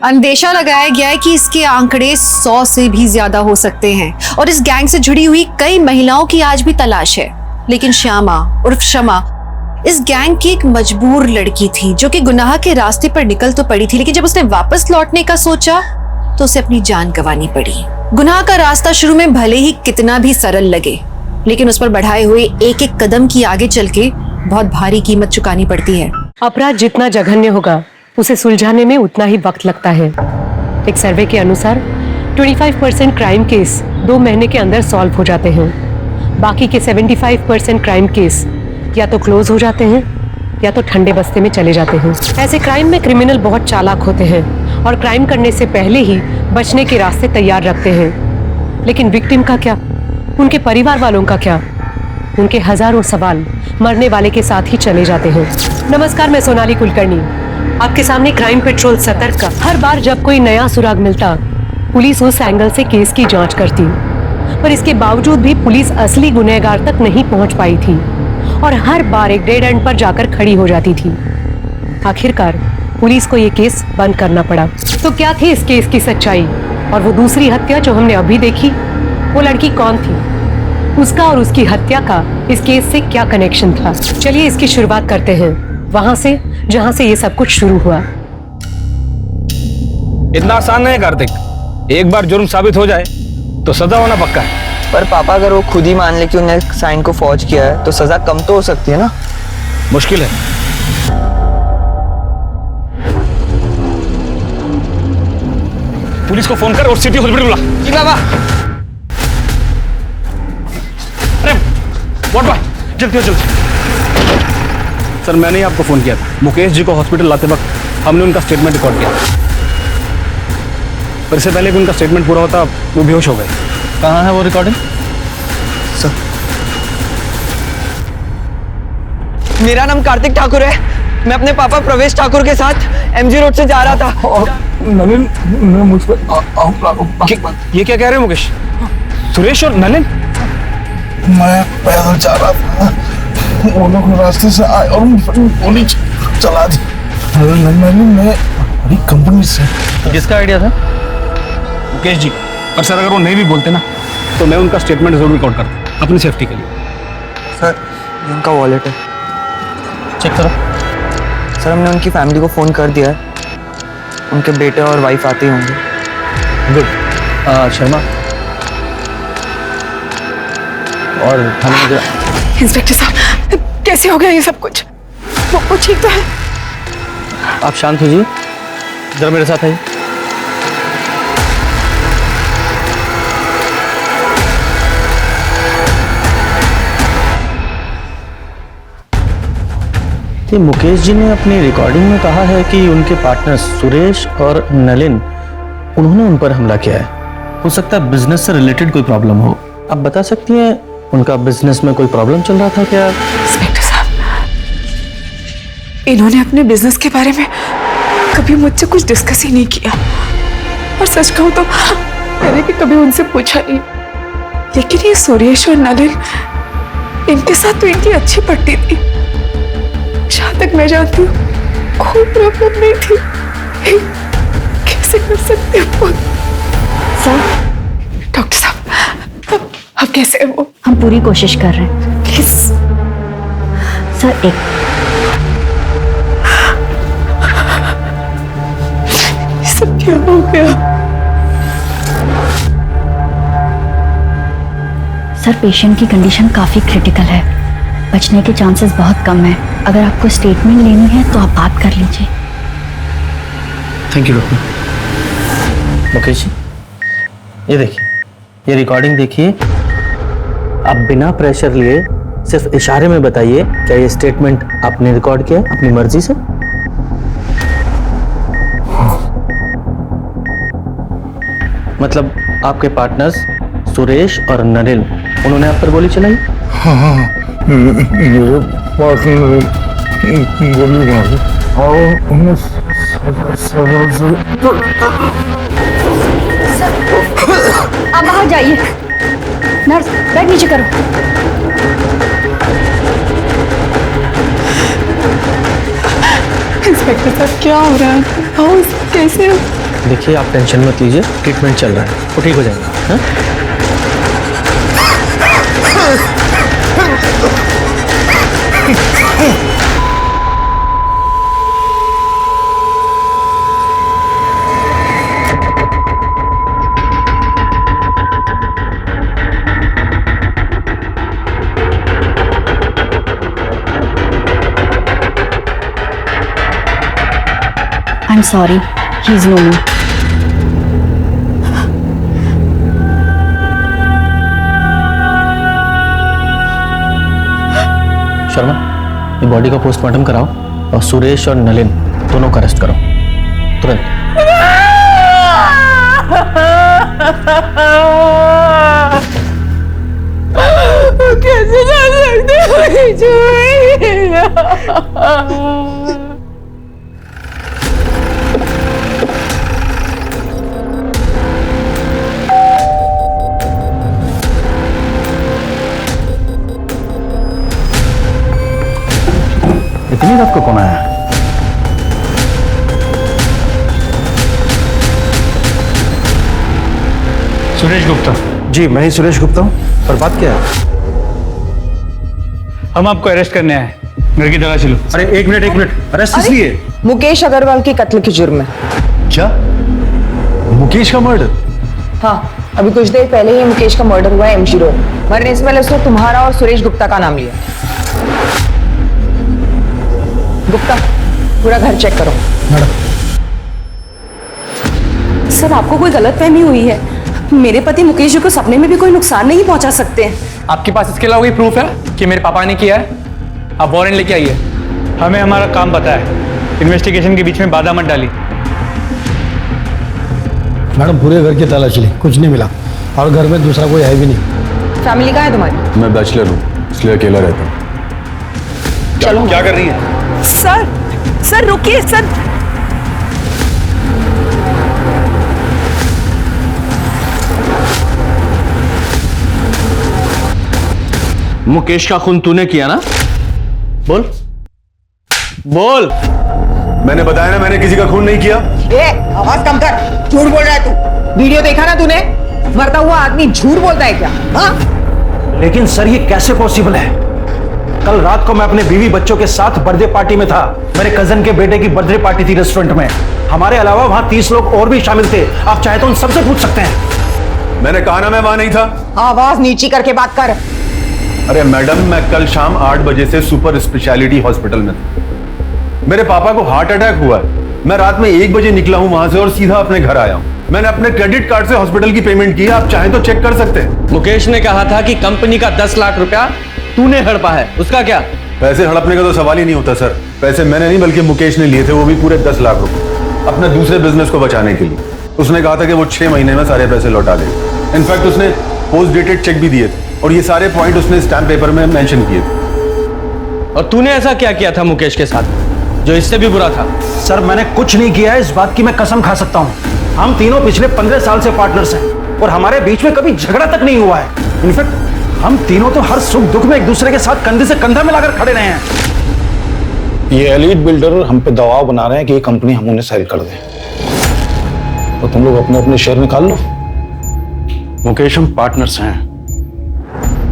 अंदेशा लगाया गया है कि इसके आंकड़े 100 से भी ज्यादा हो सकते हैं और इस गैंग से जुड़ी हुई कई महिलाओं की आज भी तलाश है। लेकिन श्यामा उर्फ शमा इस गैंग की एक मजबूर लड़की थी जो कि गुनाह के रास्ते पर निकल तो पड़ी थी, लेकिन जब उसने वापस लौटने का सोचा तो उसे अपनी जान गंवानी पड़ी। गुनाह का रास्ता शुरू में भले ही कितना भी सरल लगे, लेकिन उस पर बढ़ाए हुए एक एक कदम की आगे चल के बहुत भारी कीमत चुकानी पड़ती है। अपराध जितना जघन्य होगा उसे सुलझाने में उतना ही वक्त लगता है। एक सर्वे के अनुसार 25% क्राइम केस 2 महीने के अंदर सॉल्व हो जाते हैं। बाकी के 75% क्राइम केस या तो क्लोज हो जाते हैं या तो ठंडे बस्ते में चले जाते हैं। ऐसे क्राइम में क्रिमिनल बहुत चालाक होते हैं और क्राइम करने से पहले ही बचने के रास्ते तैयार रखते हैं। लेकिन विक्टिम का क्या, उनके परिवार वालों का क्या? उनके हजारों सवाल मरने वाले के साथ ही चले जाते हैं। नमस्कार, मैं सोनाली कुलकर्णी, आपके सामने क्राइम पेट्रोल सतर्क का। हर बार जब कोई नया सुराग मिलता, पुलिस उस एंगल से केस की जांच करती, पर इसके बावजूद भी पुलिस असली गुनहगार तक नहीं पहुंच पाई थी और हर बार एक डेड एंड पर जाकर खड़ी हो जाती थी। आखिरकार पुलिस को ये केस बंद करना पड़ा। तो क्या थी इस केस की सच्चाई? और वो दूसरी हत्या जो हमने अभी देखी, वो लड़की कौन थी? उसका और उसकी हत्या का इस केस से क्या कनेक्शन था? चलिए इसकी शुरुआत करते हैं वहां से जहां से ये सब कुछ शुरू हुआ। इतना आसान नहीं है कार्तिक, एक बार जुर्म साबित हो जाए तो सजा होना पक्का है। पर पापा अगर वो खुद ही मान ले कि उन्हें साइन को फौज किया है तो सजा कम तो हो सकती है ना? मुश्किल है। पुलिस को फोन कर और सिटी हॉस्पिटल बुला। जी बाबा। अरे व्हाट बॉय, जल्दी जल्दी। सर मैंने ही आपको फोन किया था। मुकेश जी को हॉस्पिटल लाते वक्त हमने उनका स्टेटमेंट रिकॉर्ड किया, पर इससे पहले कि उनका स्टेटमेंट पूरा होता वो बेहोश हो गए। कहाँ है वो रिकॉर्डिंग? सर मेरा नाम कार्तिक ठाकुर है, मैं अपने पापा प्रवेश ठाकुर के साथ एमजी रोड से जा रहा था। नलिन मुझ पर ये क्या कह रहे हैं मुकेश? सुरेश और नलिन? मैं पैदल जा रहा था, वो लोग रास्ते से आए और गोली चला दी। मैं बड़ी कंपनी से। किसका आइडिया था? मुकेश जी। और सर अगर वो नहीं भी बोलते ना तो मैं उनका स्टेटमेंट जरूर रिकॉर्ड करता अपनी सेफ्टी के लिए। सर ये उनका वॉलेट है, चेक करो। सर हमने उनकी फैमिली को फ़ोन कर दिया है, उनके बेटे और वाइफ आते ही होंगे। गुड। शर्मा और हमें इंस्पेक्टर साहब कैसे हो गया ये सब कुछ? वो ठीक तो है? आप शांत हो जी, जरा मेरे साथ आइए। ये मुकेश जी ने अपनी रिकॉर्डिंग में कहा है कि उनके पार्टनर्स सुरेश और नलिन उन्होंने उन पर हमला किया है। हो सकता है बिजनेस से रिलेटेड कोई प्रॉब्लम हो। आप बता सकती हैं उनका बिजनेस में कोई प्रॉब्लम चल रहा था क्या? इंस्पेक्टर साहब, इन्होंने अपने बिजनेस के बारे में कभी मुझसे कुछ डिस्कस ही नहीं किया, और सच कहूं तो मैंने भी कभी उनसे पूछा नहीं। लेकिन ये सुरेश और नलिन, इनके साथ तो इनकी अच्छी पड़ती थी। जहां तक मैं जानती हूँ कोई प्रॉब्लम नहीं थी। कैसे कर सकते हो सर? डॉक्टर साहब अब कैसे है वो? हम पूरी कोशिश कर रहे हैं। प्लीज सर, एक सब क्या हो गया? सर, पेशेंट की कंडीशन काफ़ी क्रिटिकल है, बचने के चांसेस बहुत कम है। अगर आपको स्टेटमेंट लेनी है तो आप बात कर लीजिए। Thank you doctor. Mukesh ji, ये देखिए, ये रिकॉर्डिंग देखिए। आप बिना प्रेशर लिए सिर्फ इशारे में बताइए, क्या ये स्टेटमेंट आपने रिकॉर्ड किया अपनी मर्जी से? मतलब आपके पार्टनर्स सुरेश और नलिन, उन्होंने आप पर गोली चलाई? हाँ, मेरे पार्टनर गोली मारी और उन्हें आप बाहर जाइए। नर्स, बैग नीचे करो। इंस्पेक्टर साहब क्या हो रहा है? कैसे? देखिए, आप टेंशन मत लीजिए, ट्रीटमेंट चल रहा है, वो ठीक हो जाएगा। हाँ? I'm sorry, he's no more. Sharma, ये बॉडी का पोस्टमार्टम कराओ और सुरेश और नलिन दोनों का अरेस्ट करो तुरंत। कैसे कर सकते हो? इतनी रात को कौन आया? सुरेश गुप्ता। जी, मैं ही सुरेश गुप्ता हूँ। पर बात क्या है? हम आपको अरेस्ट करने आए, घर की तलाशी लो। अरे एक मिनट, अरेस्ट किस लिए? मुकेश अग्रवाल के कत्ल के जुर्म में। क्या? मुकेश का मर्डर? हाँ, अभी कुछ देर पहले ही मुकेश का मर्डर हुआ है एमजी रोड। मरने से पहले उसने तुम्हारा और सुरेश गुप्ता का नाम लिया। गुप्ता, पूरा घर चेक करो। सर, आपको कोई गलतफहमी हुई है। मेरे पति मुकेश जी को सपने में भी कोई नुकसान नहीं पहुंचा सकते हैं। आपके पास इसके अलावा कोई प्रूफ है कि मेरे पापा ने किया है? आप वारंट लेके आइए। हमें हमारा काम पता है, इन्वेस्टिगेशन के बीच में बाधा मत डालिए। मैडम, पूरे घर की तलाशी ली, कुछ नहीं मिला, और घर में दूसरा कोई है भी नहीं। फैमिली कहाँ है तुम्हारी? मैं बैचलर हूँ, इसलिए अकेला रहता हूँ। चलो। क्या कर रही है? सर रुकिए सर। मुकेश का खून तूने किया ना? बोल बोल। मैंने बताया ना, मैंने किसी का खून नहीं किया। आवाज कम कर, झूठ बोल रहा है तू। वीडियो देखा ना तूने? मरता हुआ आदमी झूठ बोलता है क्या? हाँ? लेकिन सर, ये कैसे पॉसिबल है? कल रात को मैं अपने बीवी बच्चों के साथ बर्थडे पार्टी में था। मेरे कजन के बेटे की बर्थडे पार्टी थी रेस्टोरेंट में। हमारे अलावा वहां 30 लोग और भी शामिल थे। आप चाहे तो उन सबसे पूछ सकते हैं। मैंने कहा ना मैं वहां नहीं था। आवाज नीची करके बात कर। अरे मैडम, मैं कल शाम 8 बजे से सुपर स्पेशलिटी हॉस्पिटल में था। मेरे पापा को हार्ट अटैक हुआ है। मैं रात में 1 बजे निकला हूं वहां से और सीधा अपने घर आया हूं। मैंने अपने क्रेडिट कार्ड से हॉस्पिटल की पेमेंट की है, आप चाहें तो चेक कर सकते हैं। मुकेश ने कहा था कि कंपनी का 10 लाख रुपया तूने हड़पा है, उसका क्या? पैसे हड़पने का तो सवाल ही नहीं होता सर। पैसे मैंने नहीं बल्कि मुकेश ने लिए थे, वो भी पूरे 10 लाख रुपए, अपने दूसरे बिजनेस को बचाने के लिए। उसने कहा था कि वो 6 महीने में सारे पैसे लौटा देगा। इनफैक्ट उसने पोस्ट डेटेड चेक भी दिए थे और ये सारे पॉइंट उसने स्टैम्प पेपर में मेंशन किए थे। और तूने ऐसा क्या किया था मुकेश के साथ जो इससे भी बुरा था? सर मैंने कुछ नहीं किया है, इस बात की मैं कसम खा सकता हूं। हम तीनों पिछले 15 साल से पार्टनर्स हैं और हमारे बीच में कभी झगड़ा तक नहीं हुआ है। इनफैक्ट हम तीनों तो हर सुख दुख में एक दूसरे के साथ कंधे से कंधा मिलाकर खड़े रहे हैं। ये एलीट बिल्डर हम पे दबाव बना रहे हैं कि ये कंपनी हम उन्हें सेल कर दें, तो तुम लोग अपने अपने शेयर निकाल लो। मुकेश, हम पार्टनर्स हैं,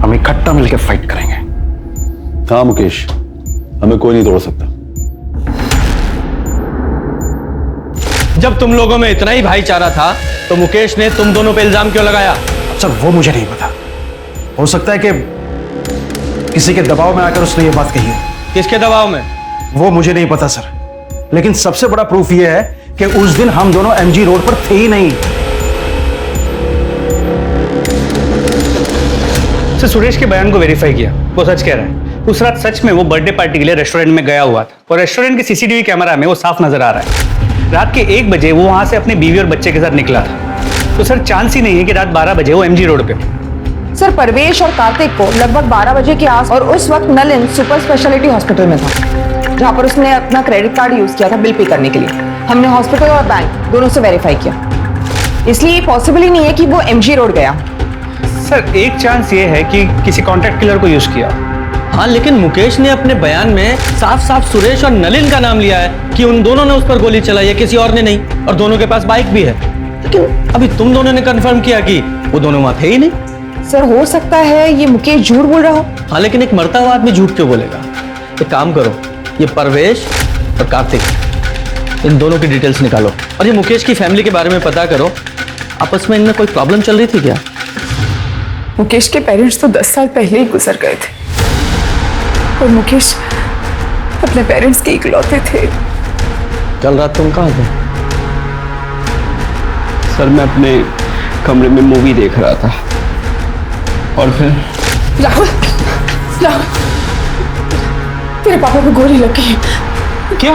हम इकट्ठा मिलकर फाइट करेंगे। हाँ मुकेश, हमें कोई नहीं तोड़ सकता। जब तुम लोगों में इतना ही भाईचारा था तो मुकेश ने तुम दोनों पे इल्जाम क्यों लगाया? सर वो मुझे नहीं पता, हो सकता है कि किसी के दबाव में आकर उसने ये बात कही है। किसके दबाव में? वो मुझे नहीं पता सर, लेकिन सबसे बड़ा प्रूफ ये है कि उस दिन हम दोनों एमजी रोड पर थे ही नहीं। सर सुरेश के बयान को वेरीफाई किया, वो सच कह रहा है। उस रात सच में वो बर्थडे पार्टी के लिए रेस्टोरेंट में गया हुआ था और रेस्टोरेंट के सीसीटीवी कैमरा में वो साफ नजर आ रहा है। रात के 1 बजे वो वहां से अपनी बीवी और बच्चे के साथ निकला था, तो सर चांस ही नहीं है कि रात 12 बजे वो एमजी रोड पे हो। सर परवेश और कार्तिक को लगभग 12 बजे के आस और उस वक्त नलिन सुपर स्पेशलिटी हॉस्पिटल में था, जहां पर उसने अपना क्रेडिट कार्ड यूज किया था बिल पे करने के लिए। हमने हॉस्पिटल और बैंक दोनों से वेरीफाई किया, इसलिए पॉसिबल ही नहीं है कि वो एमजी रोड गया। सर एक चांस ये है कि किसी कॉन्ट्रैक्ट किलर को यूज किया। हाँ, लेकिन मुकेश ने अपने बयान में साफ साफ सुरेश और नलिन का नाम लिया है कि उन दोनों ने उस पर गोली चलाई है, किसी और ने नहीं, और दोनों के पास बाइक भी है। लेकिन अभी तुम दोनों ने कंफर्म किया कि वो दोनों वहां थे ही नहीं। सर हो सकता है ये मुकेश झूठ बोल रहा हो। हाँ, लेकिन एक मरता हुआ आदमी झूठ क्यों बोलेगा? एक काम करो, ये परवेश और कार्तिक, इन दोनों की डिटेल्स निकालो और ये मुकेश की फैमिली के बारे में पता करो। आपस में इनमें कोई प्रॉब्लम चल रही थी क्या? मुकेश के पेरेंट्स तो 10 साल पहले ही गुजर गए थे और मुकेश अपने पेरेंट्स के इकलौते थे। कल रात तुम कहाँ थे? सर मैं अपने कमरे में मूवी देख रहा था और फिर राहुल, राहुल, तेरे पापा को गोली लग गई है। क्या?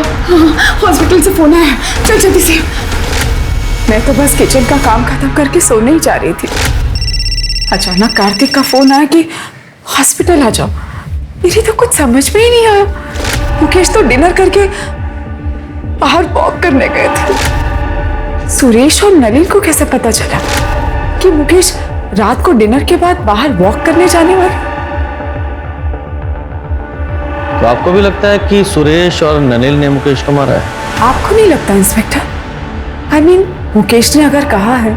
हॉस्पिटल से फोन आया, चल जल्दी से। मैं तो बस किचन का काम खत्म करके सोने ही जा रही थी, अचानक कार्तिक का फोन आया कि हॉस्पिटल आ जाओ। मेरी तो कुछ समझ में ही नहीं आया। मुकेश तो डिनर करके बाहर वॉक करने गए थे। सुरेश और नलिन को कैसे पता चला कि मुकेश रात को डिनर के बाद बाहर वॉक करने जाने वाले? तो आपको भी लगता है कि सुरेश और नलिन ने मुकेश को मारा है? आपको नहीं लगता इंस्पेक्टर? आई मीन मुकेश ने अगर कहा है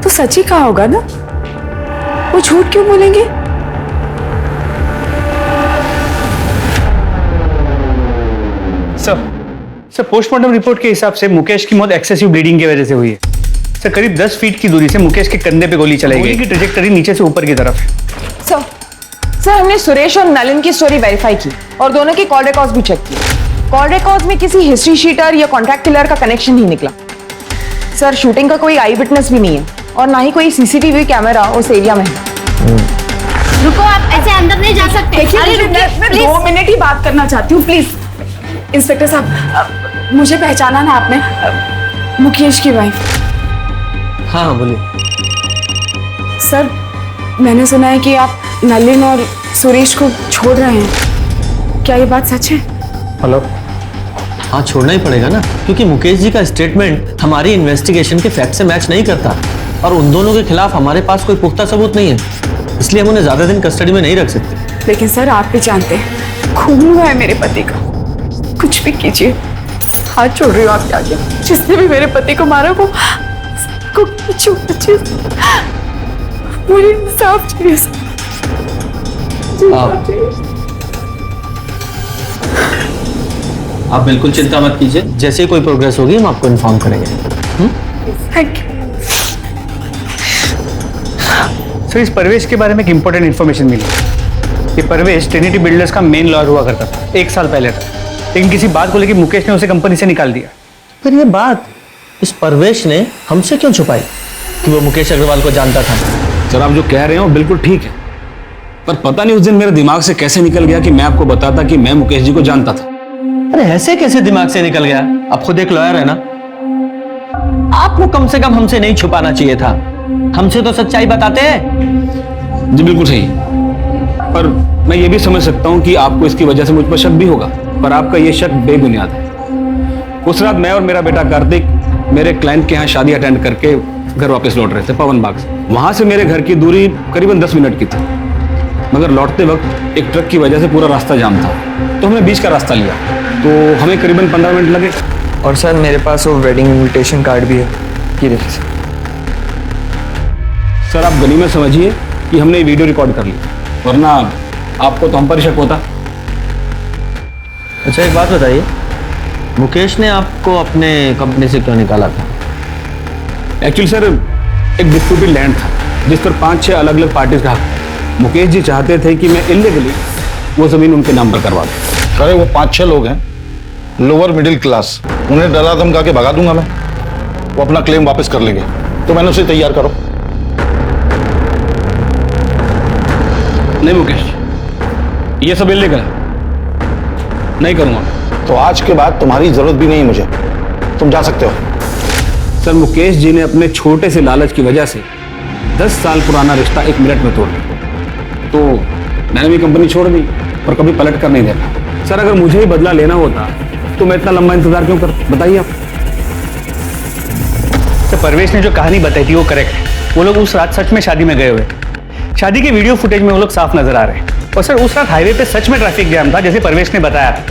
तो सच ही कहा होगा ना, वो झूठ क्यों बोलेंगे? सर पोस्टमार्टम रिपोर्ट के हिसाब से मुकेश की मौत एक्सेसिव ब्लीडिंग की वजह से हुई है। सर करीब 10 फीट की दूरी से मुकेश के कंधे पे गोली चलाई गई। गोली की ट्रेजेक्टरी नीचे से ऊपर की तरफ है। सर हमने सुरेश और नलिन की स्टोरी वेरीफाई की और दोनों की कॉल रिकॉर्ड्स भी चेक किए। कॉल रिकॉर्ड्स में किसी हिस्ट्री शीटर या कॉन्ट्रैक्ट किलर का कनेक्शन नहीं निकला। सर शूटिंग का कोई आई विटनेस भी नहीं है और ना ही कोई सीसीटीवी कैमरा उस एरिया में है। रुको, आप ऐसे अंदर नहीं जा सकते। मैं 2 मिनट ही बात करना चाहती हूँ, प्लीज। इंस्पेक्टर साहब, मुझे पहचाना ना आपने? मुकेश की वाइफ। हाँ बोलिए। सर मैंने सुना है कि आप नलिन और सुरेश को छोड़ रहे हैं, क्या ये बात सच है? हेलो। हाँ छोड़ना ही पड़ेगा ना, क्योंकि मुकेश जी का स्टेटमेंट हमारी इन्वेस्टिगेशन के फैक्ट से मैच नहीं करता और उन दोनों के खिलाफ हमारे पास कोई पुख्ता सबूत नहीं है, इसलिए हम उन्हें ज्यादा दिन कस्टडी में नहीं रख सकते। लेकिन सर आप भी जानते हैं खून हुआ है मेरे पति का, कुछ भी कीजिए, हाथ छोड़ रही हूँ आपके आगे। जिसने भी मेरे पति को मारा वो कुछ मुझे इंसाफ चाहिए। आप बिल्कुल चिंता मत कीजिए, जैसे ही कोई प्रोग्रेस होगी हम आपको इन्फॉर्म करेंगे। Thank you. सर इस परवेश के बारे में एक इंपॉर्टेंट इन्फॉर्मेशन मिली। ये परवेश ट्रिनिटी बिल्डर्स का मेन लॉयर हुआ करता था 1 साल पहले तक, लेकिन किसी बात को लेकर मुकेश ने उसे कंपनी से निकाल दिया। पर ये बात इस परवेश ने हमसे क्यों छुपाई कि वो मुकेश अग्रवाल को जानता था? सर आप जो कह रहे हो बिल्कुल ठीक है, पर पता नहीं उस दिन मेरे दिमाग से कैसे निकल गया कि मैं आपको बताता कि मैं मुकेश जी को जानता था। अरे ऐसे कैसे दिमाग से निकल गया? आप खुद एक लॉयर है ना, आपको कम से कम हमसे नहीं छुपाना चाहिए था, हमसे तो सच्चाई बताते हैं। जी बिल्कुल सही, पर मैं ये भी समझ सकता हूँ कि आपको इसकी वजह से मुझ पर शक भी होगा, पर आपका ये शक बेबुनियाद है। उस रात मैं और मेरा बेटा कार्तिक मेरे क्लाइंट के यहाँ शादी अटेंड करके घर वापस लौट रहे थे पवन बाग से। वहां से मेरे घर की दूरी करीबन 10 मिनट की थी, मगर लौटते वक्त एक ट्रक की वजह से पूरा रास्ता जाम था, तो हमने बीच का रास्ता लिया, तो हमें करीबन 15 मिनट लगे। और सर मेरे पास वो वेडिंग इनविटेशन कार्ड भी है, ये देखिए सर। आप गनीमत समझिए कि हमने ये वीडियो रिकॉर्ड कर ली, वरना आपको तो हम पर शक होता। अच्छा एक बात बताइए, मुकेश ने आपको अपने कंपनी से क्यों निकाला था? एक्चुअली सर एक डिस्प्यूटेड लैंड था जिस पर 5-6 अलग अलग पार्टीज का हक। मुकेश जी चाहते थे कि मैं इलीगली वो जमीन उनके नाम पर करवा दूं। अरे वो 5-6 लोग हैं, लोअर मिडिल क्लास, उन्हें डरा धमका के भगा दूंगा मैं, वो अपना क्लेम वापस कर लेंगे, तो मैंने उसे तैयार करो। नहीं मुकेश, ये सब इलीगल है, नहीं करूंगा। तो आज के बाद तुम्हारी जरूरत भी नहीं है मुझे, तुम जा सकते हो। सर मुकेश जी ने अपने छोटे से लालच की वजह से 10 साल पुराना रिश्ता 1 मिनट में तोड़ दिया, तो मैंने भी कंपनी छोड़ दी और कभी पलट कर नहीं देखा। सर अगर मुझे ही बदला लेना होता तो मैं इतना लंबा इंतजार क्यों कर, बताइए आप। तो परवेश ने जो कहानी बताई थी वो करेक्ट है। वो लोग उस रात सच में शादी में गए हुए, शादी के वीडियो फुटेज में वो लोग साफ नजर आ रहे हैं। और सर उस रात हाईवे पे सच में ट्रैफिक जैम था जैसे परवेश ने बताया था,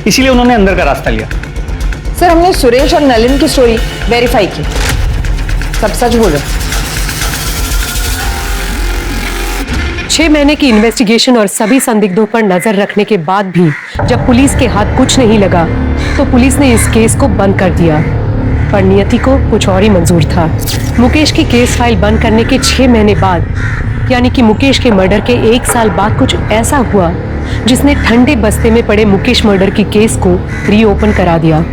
इसीलिए उन्होंने अंदर का रास्ता लिया। सर हमने सुरेश और नलिन की स्टोरी वेरीफाई की, सब सच बोल रहे। 6 महीने की इन्वेस्टिगेशन और सभी संदिग्धों पर नजर रखने के बाद भी जब पुलिस के हाथ कुछ नहीं लगा तो पुलिस ने इस केस को बंद कर दिया। पर नियति को कुछ और ही मंजूर था। मुकेश की केस फाइल बंद करने के 6 महीने बाद, यानी कि मुकेश के मर्डर के 1 साल बाद कुछ ऐसा हुआ जिसने ठंडे बस्ते में पड़े मुकेश मर्डर की केस को रीओपन करा दिया।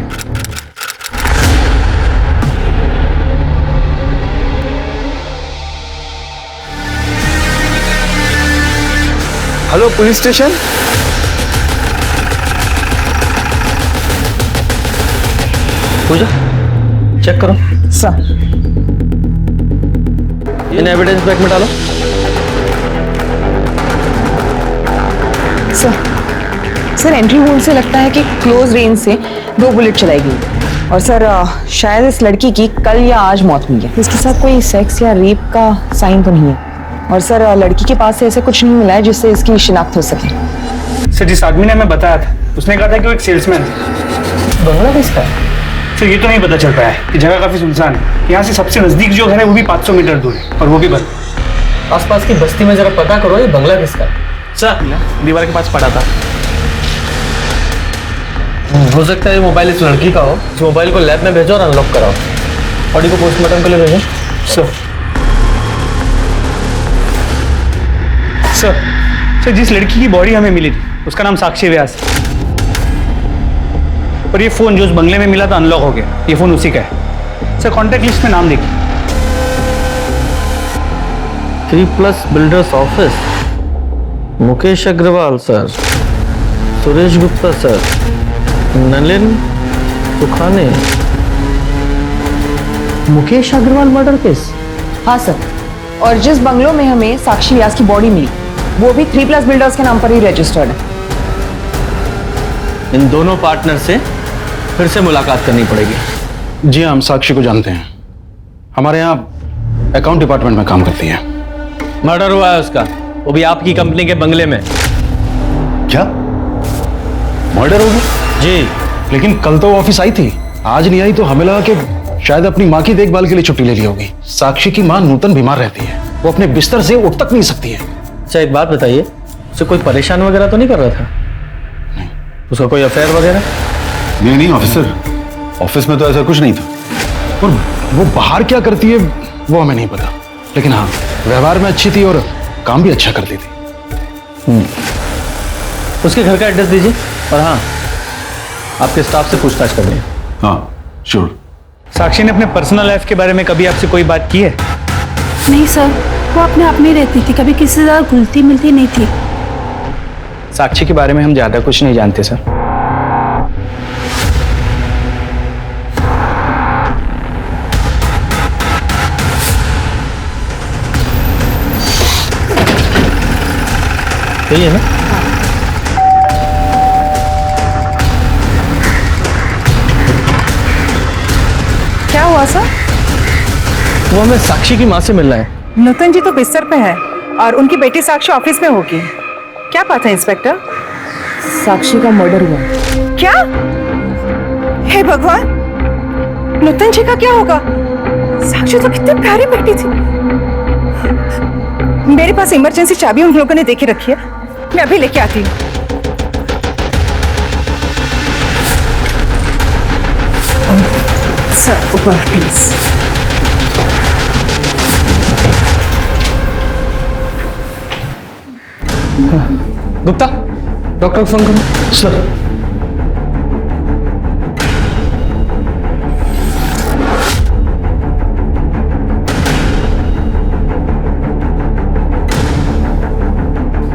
Hello police station. Pooja check करो सर। इन एविडेंस बैग में डालो। सर एंट्री होल से लगता है कि क्लोज रेंज से 2 बुलेट चलाई गई। और सर शायद इस लड़की की कल या आज मौत हुई है। इसके साथ कोई सेक्स या रेप का साइन तो नहीं है। और सर लड़की के पास से ऐसे कुछ नहीं मिला है जिससे इसकी शिनाख्त हो सके। सर जिस आदमी ने हमें बताया था उसने कहा था कि वो एक सेल्समैन है। बंगला किसका है? सर ये तो नहीं पता चल पाया है कि जगह काफी सुनसान है। यहाँ से सबसे नजदीक जो घर है वो भी 500 मीटर दूर है और वो भी बंद। आसपास की बस्ती में जरा पता करो ये बंगला किसका है। सर दीवार के पास पड़ा था। हो सकता है ये मोबाइल इस लड़की का हो। इस मोबाइल को लैब में भेजो और अनलॉक कराओ। बॉडी को पोस्टमार्टम के लिए भेजो। सर जिस लड़की की बॉडी हमें मिली थी उसका नाम साक्षी व्यास है। और ये फोन जो उस बंगले में मिला था अनलॉक हो गया, ये फोन उसी का है। सर कॉन्टैक्ट लिस्ट में नाम देखिए। 3+ builders office, Mukesh Agarwal sir, Suresh Gupta sir, Nalin सुखाने। Mukesh Agarwal murder case. हाँ सर, और जिस बंगलों में हमें साक्षी व्यास की बॉडी मिली वो भी 3+ बिल्डर्स के नाम पर ही रजिस्टर्ड है। इन दोनों पार्टनर से फिर से मुलाकात करनी पड़ेगी। जी हम साक्षी को जानते हैं, हमारे यहाँ अकाउंट डिपार्टमेंट में काम करती है। मर्डर हुआ है उसका, वो भी आपकी कंपनी के बंगले में। क्या मर्डर हो गया? जी। लेकिन कल तो ऑफिस आई थी, आज नहीं आई, तो हमें लगा कि शायद अपनी माँ की देखभाल के लिए छुट्टी ले ली होगी। साक्षी की माँ नूतन बीमार रहती है, वो अपने बिस्तर से उठ तक नहीं सकती है। अच्छा एक बात बताइए, उसे कोई परेशान वगैरह तो नहीं कर रहा था? नहीं। उसका कोई अफेयर वगैरह? नहीं ऑफिसर, ऑफिस में तो ऐसा कुछ नहीं था। और वो बाहर क्या करती है वो हमें नहीं पता, लेकिन हाँ व्यवहार में अच्छी थी और काम भी अच्छा करती थी। उसके घर का एड्रेस दीजिए और हाँ आपके स्टाफ से पूछताछ कर लें। हाँ श्योर। साक्षी ने अपने पर्सनल लाइफ के बारे में कभी आपसे कोई बात की है? नहीं सर, वो अपने आप में रहती थी, कभी किसी से ज़्यादा घुलती मिलती नहीं थी। साक्षी के बारे में हम ज्यादा कुछ नहीं जानते सर। सही है ना? क्या हुआ सर? वो हमें साक्षी की माँ से मिलना है। नूतन जी तो बिस्तर पे है और उनकी बेटी साक्षी ऑफिस में होगी। क्या बात है इंस्पेक्टर? साक्षी का मर्डर हुआ। क्या? हे भगवान, नूतन जी का क्या होगा? साक्षी तो कितनी प्यारी बेटी थी। मेरे पास इमरजेंसी चाबी उन लोगों ने देके रखी है, मैं अभी लेके आती हूँ। सर ऊपर प्लीज। गुप्ता, डॉक्टर को फोन करो। सर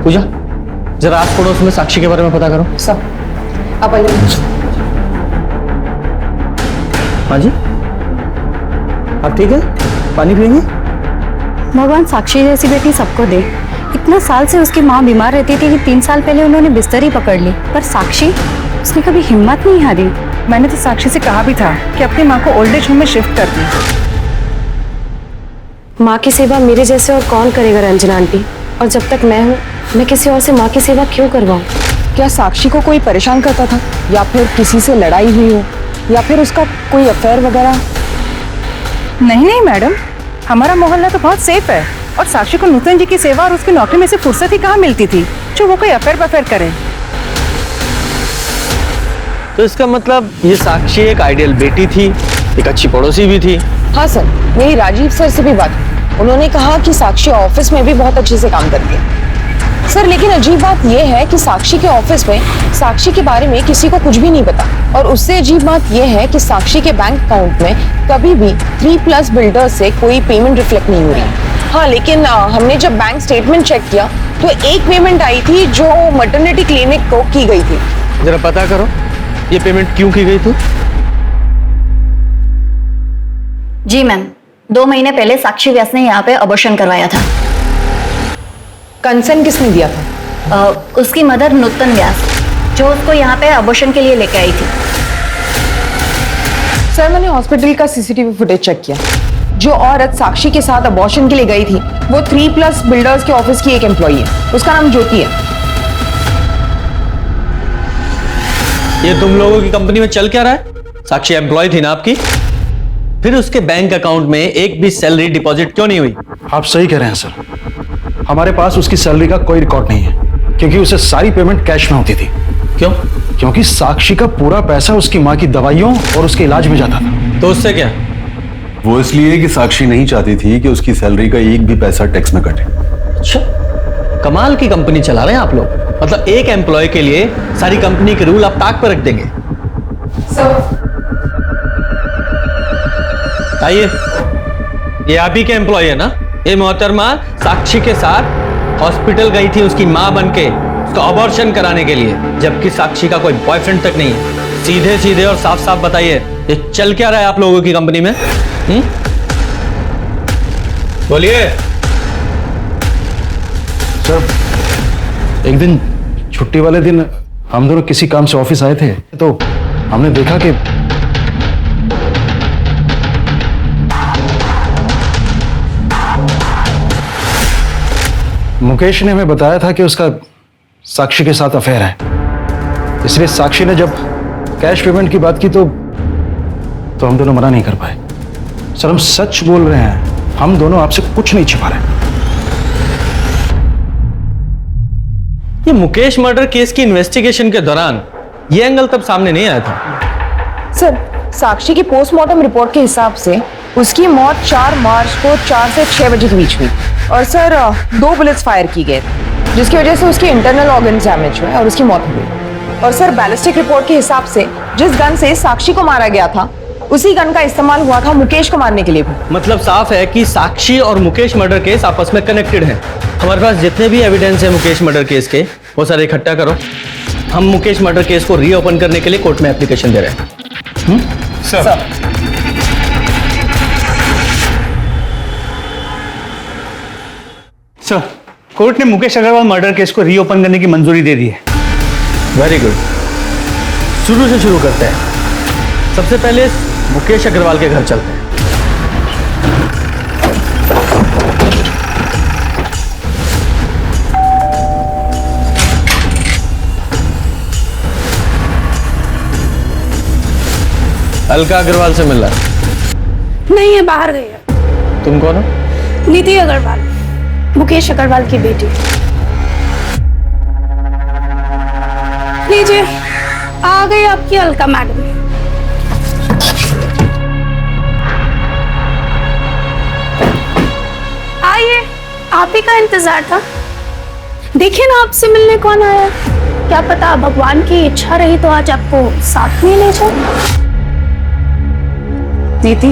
पूजा, जरा आस पड़ोस में साक्षी के बारे में पता करो। सब अब आइए। हाँ जी, आप ठीक है? पानी पिएंगे? भगवान साक्षी जैसी बेटी सबको दे। इतना साल से उसकी माँ बीमार रहती थी कि 3 साल पहले उन्होंने बिस्तर ही पकड़ ली, पर साक्षी, उसने कभी हिम्मत नहीं हारी। मैंने तो साक्षी से कहा भी था कि अपनी माँ को ओल्ड एज होम में शिफ्ट कर दी। माँ की सेवा मेरे जैसे और कौन करेगा रंजना आंटी? और जब तक मैं हूँ, मैं किसी और से माँ की सेवा क्यों करवाऊँ? क्या साक्षी को कोई परेशान करता था, या फिर किसी से लड़ाई हुई हो, या फिर उसका कोई अफेयर वगैरह? नहीं नहीं मैडम, हमारा मोहल्ला तो बहुत सेफ है और साक्षी को नूतन जी की सेवा और उसकी नौकरी में से फुर्सत ही कहाँ मिलती थी जो वो कोई अफेयर बफेयर करे। तो इसका मतलब ये साक्षी एक आइडियल बेटी थी, एक अच्छी पड़ोसी भी थी। हाँ सर, मेरी राजीव सर से भी बात हुई। उन्होंने कहा कि साक्षी ऑफिस में भी बहुत अच्छे से काम करती है। सर लेकिन अजीब बात यह है कि साक्षी के ऑफिस में साक्षी के बारे में किसी को कुछ भी नहीं पता, और उससे अजीब बात यह है कि साक्षी के बैंक अकाउंट में कभी भी 3+ बिल्डर्स से कोई पेमेंट रिफ्लेक्ट नहीं हो रही। हाँ लेकिन हमने जब बैंक स्टेटमेंट चेक किया तो एक पेमेंट आई थी जो मैटरनिटी क्लिनिक को की गई थी। जरा पता करो ये पेमेंट क्यों की गई थी। जी मैम, 2 महीने पहले साक्षी व्यास ने यहाँ पे अबॉर्शन करवाया था। कंसर्न किसने दिया था? उसकी मदर नूतन व्यास, जो उसको यहाँ पे अबॉर्शन के लिए लेके आई थी। सर मैंने हॉस्पिटल का सीसीटीवी फुटेज चेक किया। जो औरत साक्षी के साथ अबॉर्शन के लिए गई थी वो 3+ बिल्डर्स के ऑफिस की एक एम्प्लॉई है। उसका नाम ज्योति है। ये तुम लोगों की कंपनी में चल क्या रहा है? साक्षी एम्प्लॉय थी ना आपकी, फिर उसके बैंक अकाउंट में एक भी सैलरी डिपॉजिट क्यों नहीं हुई? आप सही कह रहे हैं सर, हमारे पास उसकी सैलरी का कोई रिकॉर्ड नहीं है, क्योंकि उसे सारी पेमेंट कैश में होती थी। क्यों? क्योंकि साक्षी का पूरा पैसा उसकी माँ की दवाइयों और उसके इलाज में जाता था। तो उससे क्या? वो इसलिए कि साक्षी नहीं चाहती थी कि उसकी सैलरी का एक भी पैसा टैक्स में कटे। अच्छा, कमाल की कंपनी चला रहे हैं आप लोग। मतलब एक एम्प्लॉय के लिए सारी कंपनी के रूल आप ताक पर रख देंगे। आइए, ये आप ही के एम्प्लॉय है ना? ये मोहतरमा साक्षी के साथ हॉस्पिटल गई थी उसकी मां बनके उसका अबॉर्शन कराने के लिए, जबकि साक्षी का कोई बॉयफ्रेंड तक नहीं है। सीधे सीधे और साफ साफ बताइए ये चल क्या रहा है आप लोगों की कंपनी में? बोलिए। सर एक दिन छुट्टी वाले दिन हम दोनों किसी काम से ऑफिस आए थे, तो हमने देखा कि मुकेश ने हमें बताया था कि उसका साक्षी के साथ अफेयर है। इसलिए साक्षी ने जब कैश पेमेंट की बात की तो हम दोनों मना नहीं कर पाए। सर हम सच बोल रहे हैं, हम दोनों आपसे कुछ नहीं छिपा रहे। ये मुकेश मर्डर केस की इन्वेस्टिगेशन के दौरान ये एंगल तब सामने नहीं आया था। सर, साक्षी की पोस्टमार्टम रिपोर्ट के हिसाब से उसकी मौत 4 मार्च को 4 से 6 बजे के बीच हुई और सर 2 बुलेट्स फायर की गए जिसकी वजह से उसके इंटरनल ऑर्गन डैमेज हुए और उसकी मौत हो गई। और सर बैलिस्टिक रिपोर्ट के हिसाब से जिस गन से साक्षी को मारा गया था उसी गन का इस्तेमाल हुआ था मुकेश को मारने के लिए भी। मतलब साफ है कि साक्षी और मुकेश मर्डर केस आपस में कनेक्टेड हैं। हमारे पास जितने भी एविडेंस है मुकेश मर्डर केस के वो सारे इकट्ठा करो। हम मुकेश मर्डर केस को रीओपन करने के लिए कोर्ट में एप्लीकेशन दे रहे हैं। सर। सर, कोर्ट ने मुकेश अग्रवाल मर्डर केस को रीओपन करने की मंजूरी दे दी है। Very good. शुरू से शुरू करते हैं। सबसे पहले मुकेश अग्रवाल के घर चलते हैं। अलका अग्रवाल से मिलना? नहीं है, बाहर गई है। तुम कौन हो? नीति अग्रवाल, मुकेश अग्रवाल की बेटी। लीजिए, आ गई आपकी अलका मैडम। आइए, आप ही का इंतजार था। देखिए ना, आपसे मिलने कौन आया। क्या पता भगवान की इच्छा रही तो आज आपको साथ में ले जाओ। नीति,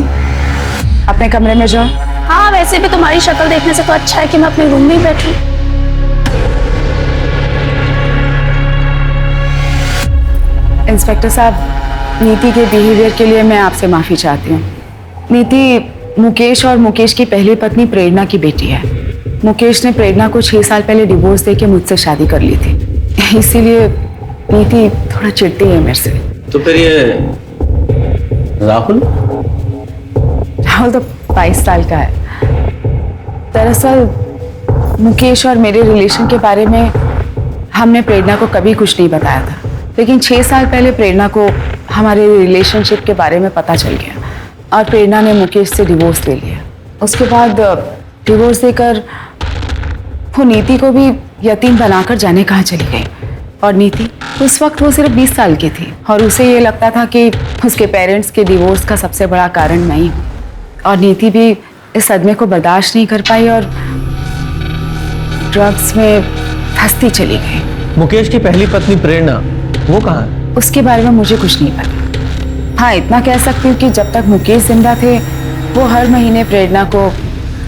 अपने कमरे में जाओ। हाँ, वैसे भी तुम्हारी शक्ल देखने से तो अच्छा है कि मैं अपने रूम में ही बैठूं। इंस्पेक्टर साहब, नीति के बिहेवियर के लिए मैं आपसे माफी चाहती हूँ। नीति मुकेश और मुकेश की पहली पत्नी प्रेरणा की बेटी है। मुकेश ने प्रेरणा को 6 साल पहले डिवोर्स देके मुझसे शादी कर ली थी, इसीलिए नीति थोड़ा चिढ़ती है मेरे से। तो फिर ये राहुल तो 22 साल का है। दरअसल मुकेश और मेरे रिलेशन के बारे में हमने प्रेरणा को कभी कुछ नहीं बताया था, लेकिन 6 साल पहले प्रेरणा को हमारे रिलेशनशिप के बारे में पता चल गया और प्रेरणा ने मुकेश से डिवोर्स ले लिया। उसके बाद डिवोर्स देकर वो नीति को भी यतीम बनाकर जाने कहाँ चली गई। और नीति उस वक्त वो सिर्फ 20 साल की थी और उसे ये लगता था कि उसके पेरेंट्स के डिवोर्स का सबसे बड़ा कारण मैं ही हूँ। और नीति भी इस सदमे को बर्दाश्त नहीं कर पाई और ड्रग्स में फंसती चली गई। मुकेश की पहली पत्नी प्रेरणा वो कहाँ है? उसके बारे में मुझे कुछ नहीं पता। हाँ, इतना कह सकती हूँ कि जब तक मुकेश जिंदा थे वो हर महीने प्रेरणा को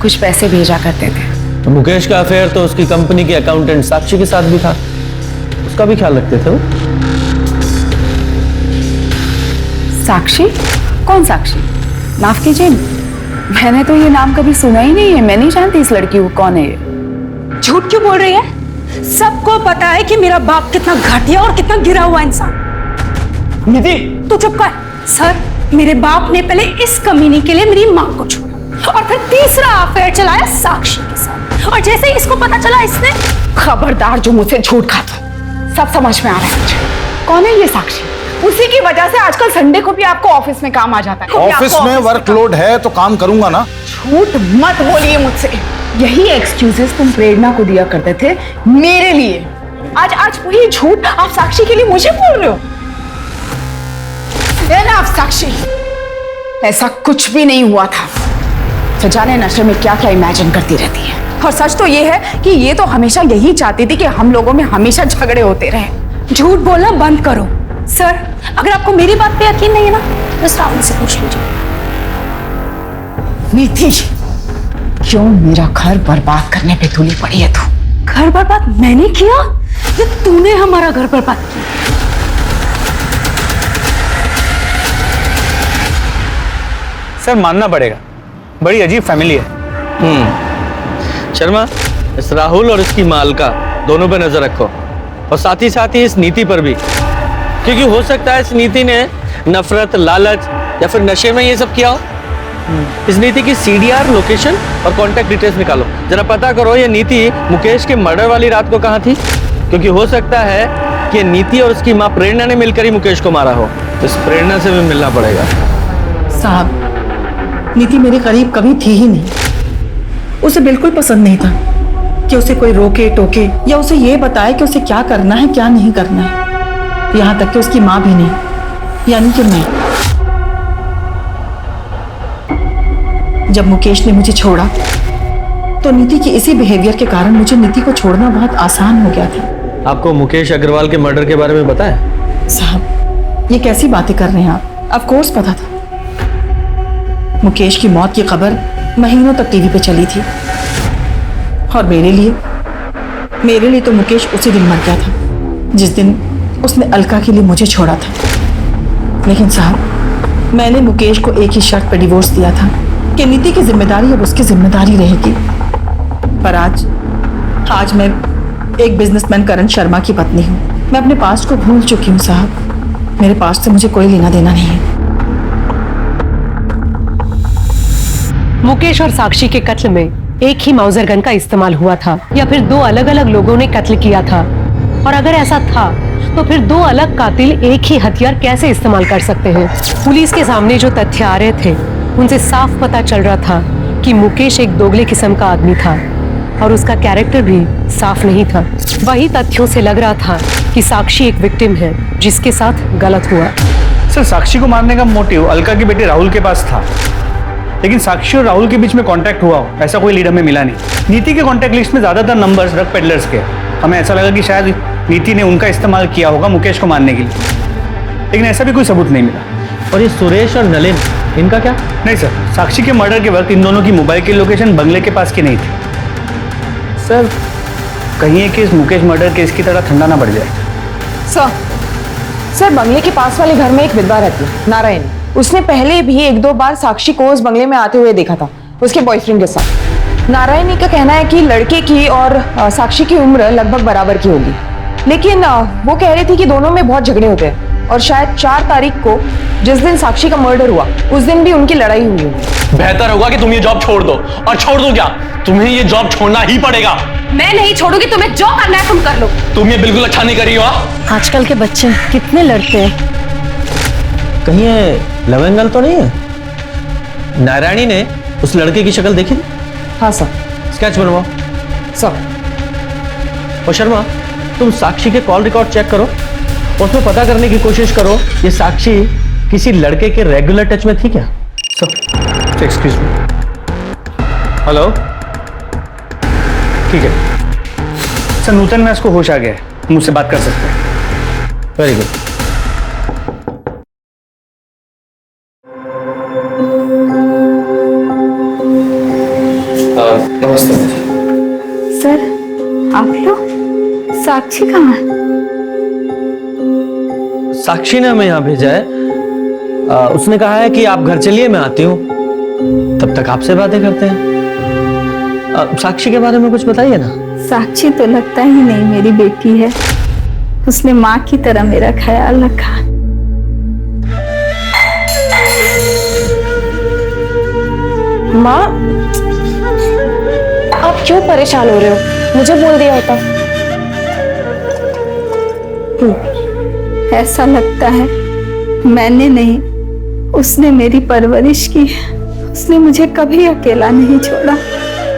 कुछ पैसे भेजा करते थे। तो मुकेश का अफेयर तो उसकी कंपनी की अकाउंटेंट साक्षी के साथ भी था, उसका भी ख्याल रखते थे वो। साक्षी? कौन साक्षी? माफ कीजिए, मैंने तो ये नाम कभी सुना ही नहीं है। मैं नहीं जानती इस लड़की को कौन है ये। झूठ क्यों बोल रही है? सबको पता है कि मेरा बाप कितना घटिया और कितना गिरा हुआ इंसान। निधि, तू चुप कर। सर, मेरे बाप ने पहले इस कमीनी के लिए मेरी माँ को छोड़ा और फिर तीसरा अफेयर चलाया साक्षी के साथ, और जैसे ही इसको पता चला इसने। खबरदार जो मुझसे झूठ खाता। सब समझ में आ रहा है मुझे। कौन है ये साक्षी? उसी की वजह से आजकल संडे को भी आपको ऑफिस में काम आ जाता है। ऑफिस में वर्कलोड है तो काम करूंगा ना। झूठ मत बोलिए मुझसे। यही एक्सक्यूजेस तुम प्रेरणा को दिया करते थे मेरे लिए। आज वही झूठ आप साक्षी के लिए मुझे बोल रहे हो। आप साक्षी, ऐसा कुछ भी नहीं हुआ था। तो जाने नशे में क्या क्या इमेजिन करती रहती है। और सच तो ये है कि ये तो हमेशा यही चाहती थी कि हम लोगों में हमेशा झगड़े होते रहे। झूठ बोलना बंद करो। सर, अगर आपको मेरी बात पे यकीन नहीं है ना तो श्रावण से पूछ लीजिए। नीति, क्यों मेरा घर बर्बाद करने पे तुली पड़ी है तू? घर बर्बाद मैंने किया या तूने हमारा घर बर्बाद किया? सर, मानना पड़ेगा, बड़ी अजीब फैमिली है। शर्मा, इस राहुल और इसकी मालका दोनों पे नजर रखो और साथ ही इस नीति पर भी, क्योंकि हो सकता है इस नीति ने नफरत, लालच या फिर नशे में ये सब किया हो। इस नीति की CDR लोकेशन और कांटेक्ट डिटेल्स निकालो, जरा पता करो ये नीति मुकेश के मर्डर वाली रात को कहाँ थी, क्योंकि हो सकता है कि नीति और उसकी माँ प्रेरणा ने मिलकर ही मुकेश को मारा हो। इस प्रेरणा से भी मिलना पड़ेगा। साहब, नीति मेरे करीब कभी थी ही नहीं। उसे बिल्कुल पसंद नहीं था कि उसे कोई रोके टोके या उसे ये बताए कि उसे क्या करना है क्या नहीं करना है। यहाँ तक कि उसकी माँ भी नहीं, यानी कि मैं। जब मुकेश ने मुझे छोड़ा तो नीति के इसी बिहेवियर के कारण मुझे नीति को छोड़ना बहुत आसान हो गया था। आपको मुकेश अग्रवाल के मर्डर के बारे में पता है? साहब, ये कैसी बातें कर रहे हैं आप? ऑफ कोर्स पता था। मुकेश की मौत की खबर महीनों तक टीवी पे चली थी और मेरे लिए तो मुकेश उसी दिन मर गया था जिस दिन उसने अलका के लिए मुझे छोड़ा था। लेकिन साहब, मैंने मुकेश को एक ही शर्त पर डिवोर्स दिया था कि नीति की जिम्मेदारी अब उसकी जिम्मेदारी रहेगी। पर आज मैं एक बिजनेसमैन करण शर्मा की पत्नी हूँ। मैं अपने पास्ट को भूल चुकी हूँ साहब। मेरे पास्ट से मुझे कोई लेना देना नहीं है। मुकेश और साक्षी के कत्ल में एक ही माउजर गन का इस्तेमाल हुआ था या फिर दो अलग अलग लोगों ने कत्ल किया था? और अगर ऐसा था तो फिर दो अलग कातिल एक ही हथियार कैसे इस्तेमाल कर सकते हैं? पुलिस के सामने जो तथ्य आ रहे थे उनसे साफ पता चल रहा था कि मुकेश एक दोगले किस्म का आदमी था और उसका कैरेक्टर भी साफ नहीं था। वही तथ्यों से लग रहा था कि साक्षी एक विक्टिम है जिसके साथ गलत हुआ। सर, साक्षी को मारने का मोटिव अलका के बेटे राहुल के पास था, लेकिन साक्षी और राहुल के बीच में कांटेक्ट हुआ हो ऐसा कोई लीड हमें मिला नहीं। नीति के कांटेक्ट लिस्ट में ज्यादातर नंबर्स ड्रग पेडलर्स के। हमें ऐसा लगा कि शायद नीति ने उनका इस्तेमाल किया होगा मुकेश को मारने के लिए, लेकिन ऐसा भी कोई सबूत नहीं मिला। और ये सुरेश और नलिन, इनका क्या? नहीं सर, साक्षी के मर्डर के वक्त इन दोनों की मोबाइल की लोकेशन बंगले के पास की नहीं थी। सर, कहीं एक केस मुकेश मर्डर केस की तरह ठंडा ना पड़ जाए। सर, बंगले के पास वाले घर में एक विधवा रहती है, नारायण। उसने पहले भी एक दो बार साक्षी को उस बंगले में आते हुए देखा था उसके बॉयफ्रेंड के साथ। नारायणी का कहना है कि लड़के की और साक्षी की उम्र लगभग बराबर की होगी, लेकिन वो कह रही थी कि दोनों में बहुत झगड़े होते हैं और शायद 4 तारीख को जिस दिन साक्षी का मर्डर हुआ उस दिन भी उनकी लड़ाई हुई होगी। बेहतर होगा कि तुम ये जॉब छोड़ दो। और छोड़ दो क्या, तुम्हें ये जॉब छोड़ना ही पड़ेगा। मैं नहीं छोड़ूंगी, तुम्हें जो करना है तुम कर लो। तुम ये बिल्कुल अच्छा नहीं कर रही हो। आजकल के बच्चे कितने लड़ते हैं। कहीं ये लव एंगल तो नहीं है? नारायणी ने उस लड़के की शक्ल देखी थी? हाँ सर। स्केच बनवाओ सर। और शर्मा, तुम साक्षी के कॉल रिकॉर्ड चेक करो, उसमें पता करने की कोशिश करो ये साक्षी किसी लड़के के रेगुलर टच में थी क्या? Sir, excuse me. हेलो, ठीक है सर। नूतन व्यास को होश आ गया है, मुझसे बात कर सकते हैं। Very good. नमस्ते सर, आप लोग? साक्षी कहाँ है? साक्षी ने हमें यहाँ भेजा है। उसने कहा है कि आप घर चलिए, मैं आती हूँ, तब तक आपसे बातें करते हैं। साक्षी के बारे में कुछ बताइए ना। साक्षी तो लगता ही नहीं मेरी बेटी है। उसने माँ की तरह मेरा ख्याल रखा। माँ, आप क्यों परेशान हो रहे हो? मुझे बोल दिया होता। ऐसा लगता है मैंने नहीं, उसने मेरी परवरिश की। उसने मुझे कभी अकेला नहीं छोड़ा।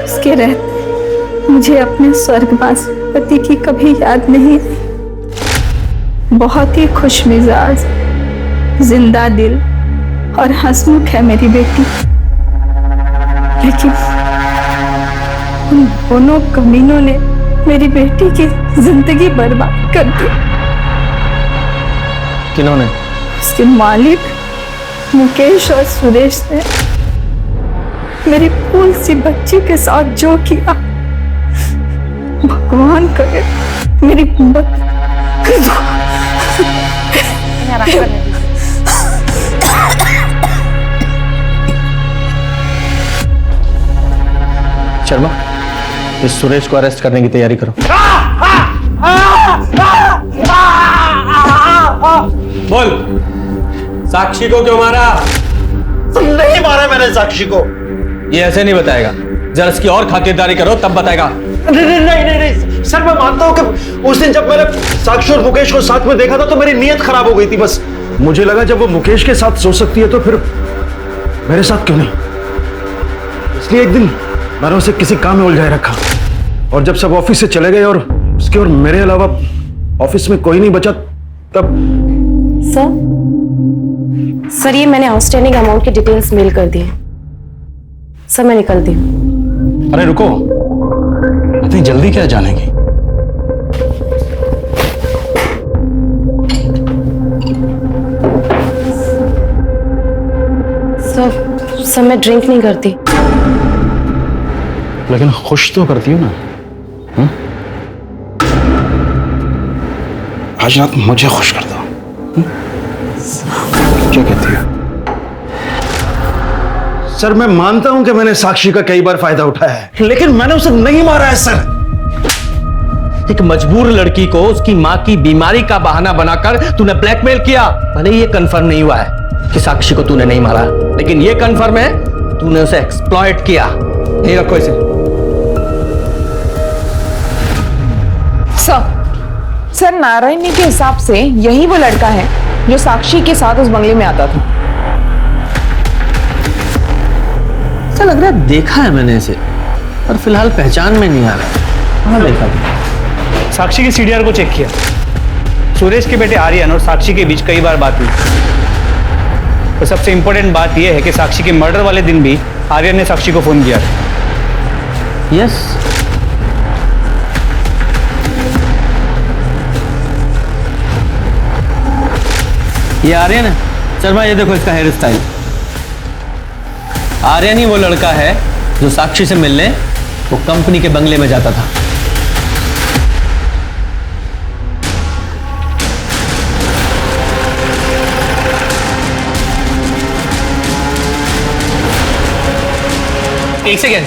उसके रहते मुझे अपने स्वर्गवास पति की कभी याद नहीं आई। बहुत ही खुश मिजाज, जिंदा दिल और हंसमुख है मेरी बेटी। लेकिन उन दोनों कमीनों ने मेरी बेटी की जिंदगी बर्बाद कर दी। किन्होंने? उसके मालिक मुकेश और सुरेश ने मेरी फूल सी बच्ची के साथ जो किया, भगवान करे मेरी शर्मा, इस सुरेश को अरेस्ट करने की तैयारी करो। बोल, साक्षी को क्यों मारा? नहीं मारा मैंने साक्षी को। ये ऐसे नहीं बताएगा, जरा इसकी और खातिरदारी करो तब बताएगा। नहीं सर, मैं मानता हूँ कि उस दिन जब मैंने साक्षी और मुकेश को साथ में देखा था तो मेरी नीयत खराब हो गई थी। बस मुझे लगा जब वो मुकेश के साथ सो सकती है तो फिर मेरे साथ क्यों नहीं। इसलिए एक दिन मैंने उसे किसी काम में उलझाए रखा और जब सब ऑफिस से चले गए और उसके और मेरे अलावा ऑफिस में कोई नहीं बचा तब। सर, ये मैंने आउटस्टैंडिंग अमाउंट की डिटेल्स मेल कर दी। सर मैं निकलती हूँ। अरे रुको, इतनी जल्दी क्या जाने की? सर मैं ड्रिंक नहीं करती। लेकिन खुश तो करती हूँ ना। हुँ? आज रात मुझे खुश कर दो। हुँ? क्या कहती है? सर मैं मानता हूं कि मैंने साक्षी का कई बार फायदा उठाया है, लेकिन मैंने उसे नहीं मारा है सर। एक मजबूर लड़की को उसकी मां की बीमारी का बहाना बनाकर तूने ब्लैकमेल किया। भले ही ये कंफर्म नहीं हुआ है कि साक्षी को तूने नहीं मारा, लेकिन ये कंफर्म है तूने उसे एक्सप्लॉइट किया। नहीं रखो इसे। सर नारायणी के हिसाब से यही वो लड़का है जो साक्षी के साथ उस बंगले में आता था। ऐसा लग रहा है देखा है मैंने इसे, पर फिलहाल पहचान में नहीं आ रहा। हाँ देखा। साक्षी के सीडीआर को चेक किया। सुरेश के बेटे आर्यन और साक्षी के बीच कई बार बात हुई। तो सबसे इंपॉर्टेंट बात यह है कि साक्षी के मर्डर वाले दिन भी आर्यन ने साक्षी को फोन किया। यस। ये आर्यन है शर्मा, ये देखो इसका हेयर स्टाइल। आर्यन ही वो लड़का है जो साक्षी से मिलने वो कंपनी के बंगले में जाता था। एक सेकेंड,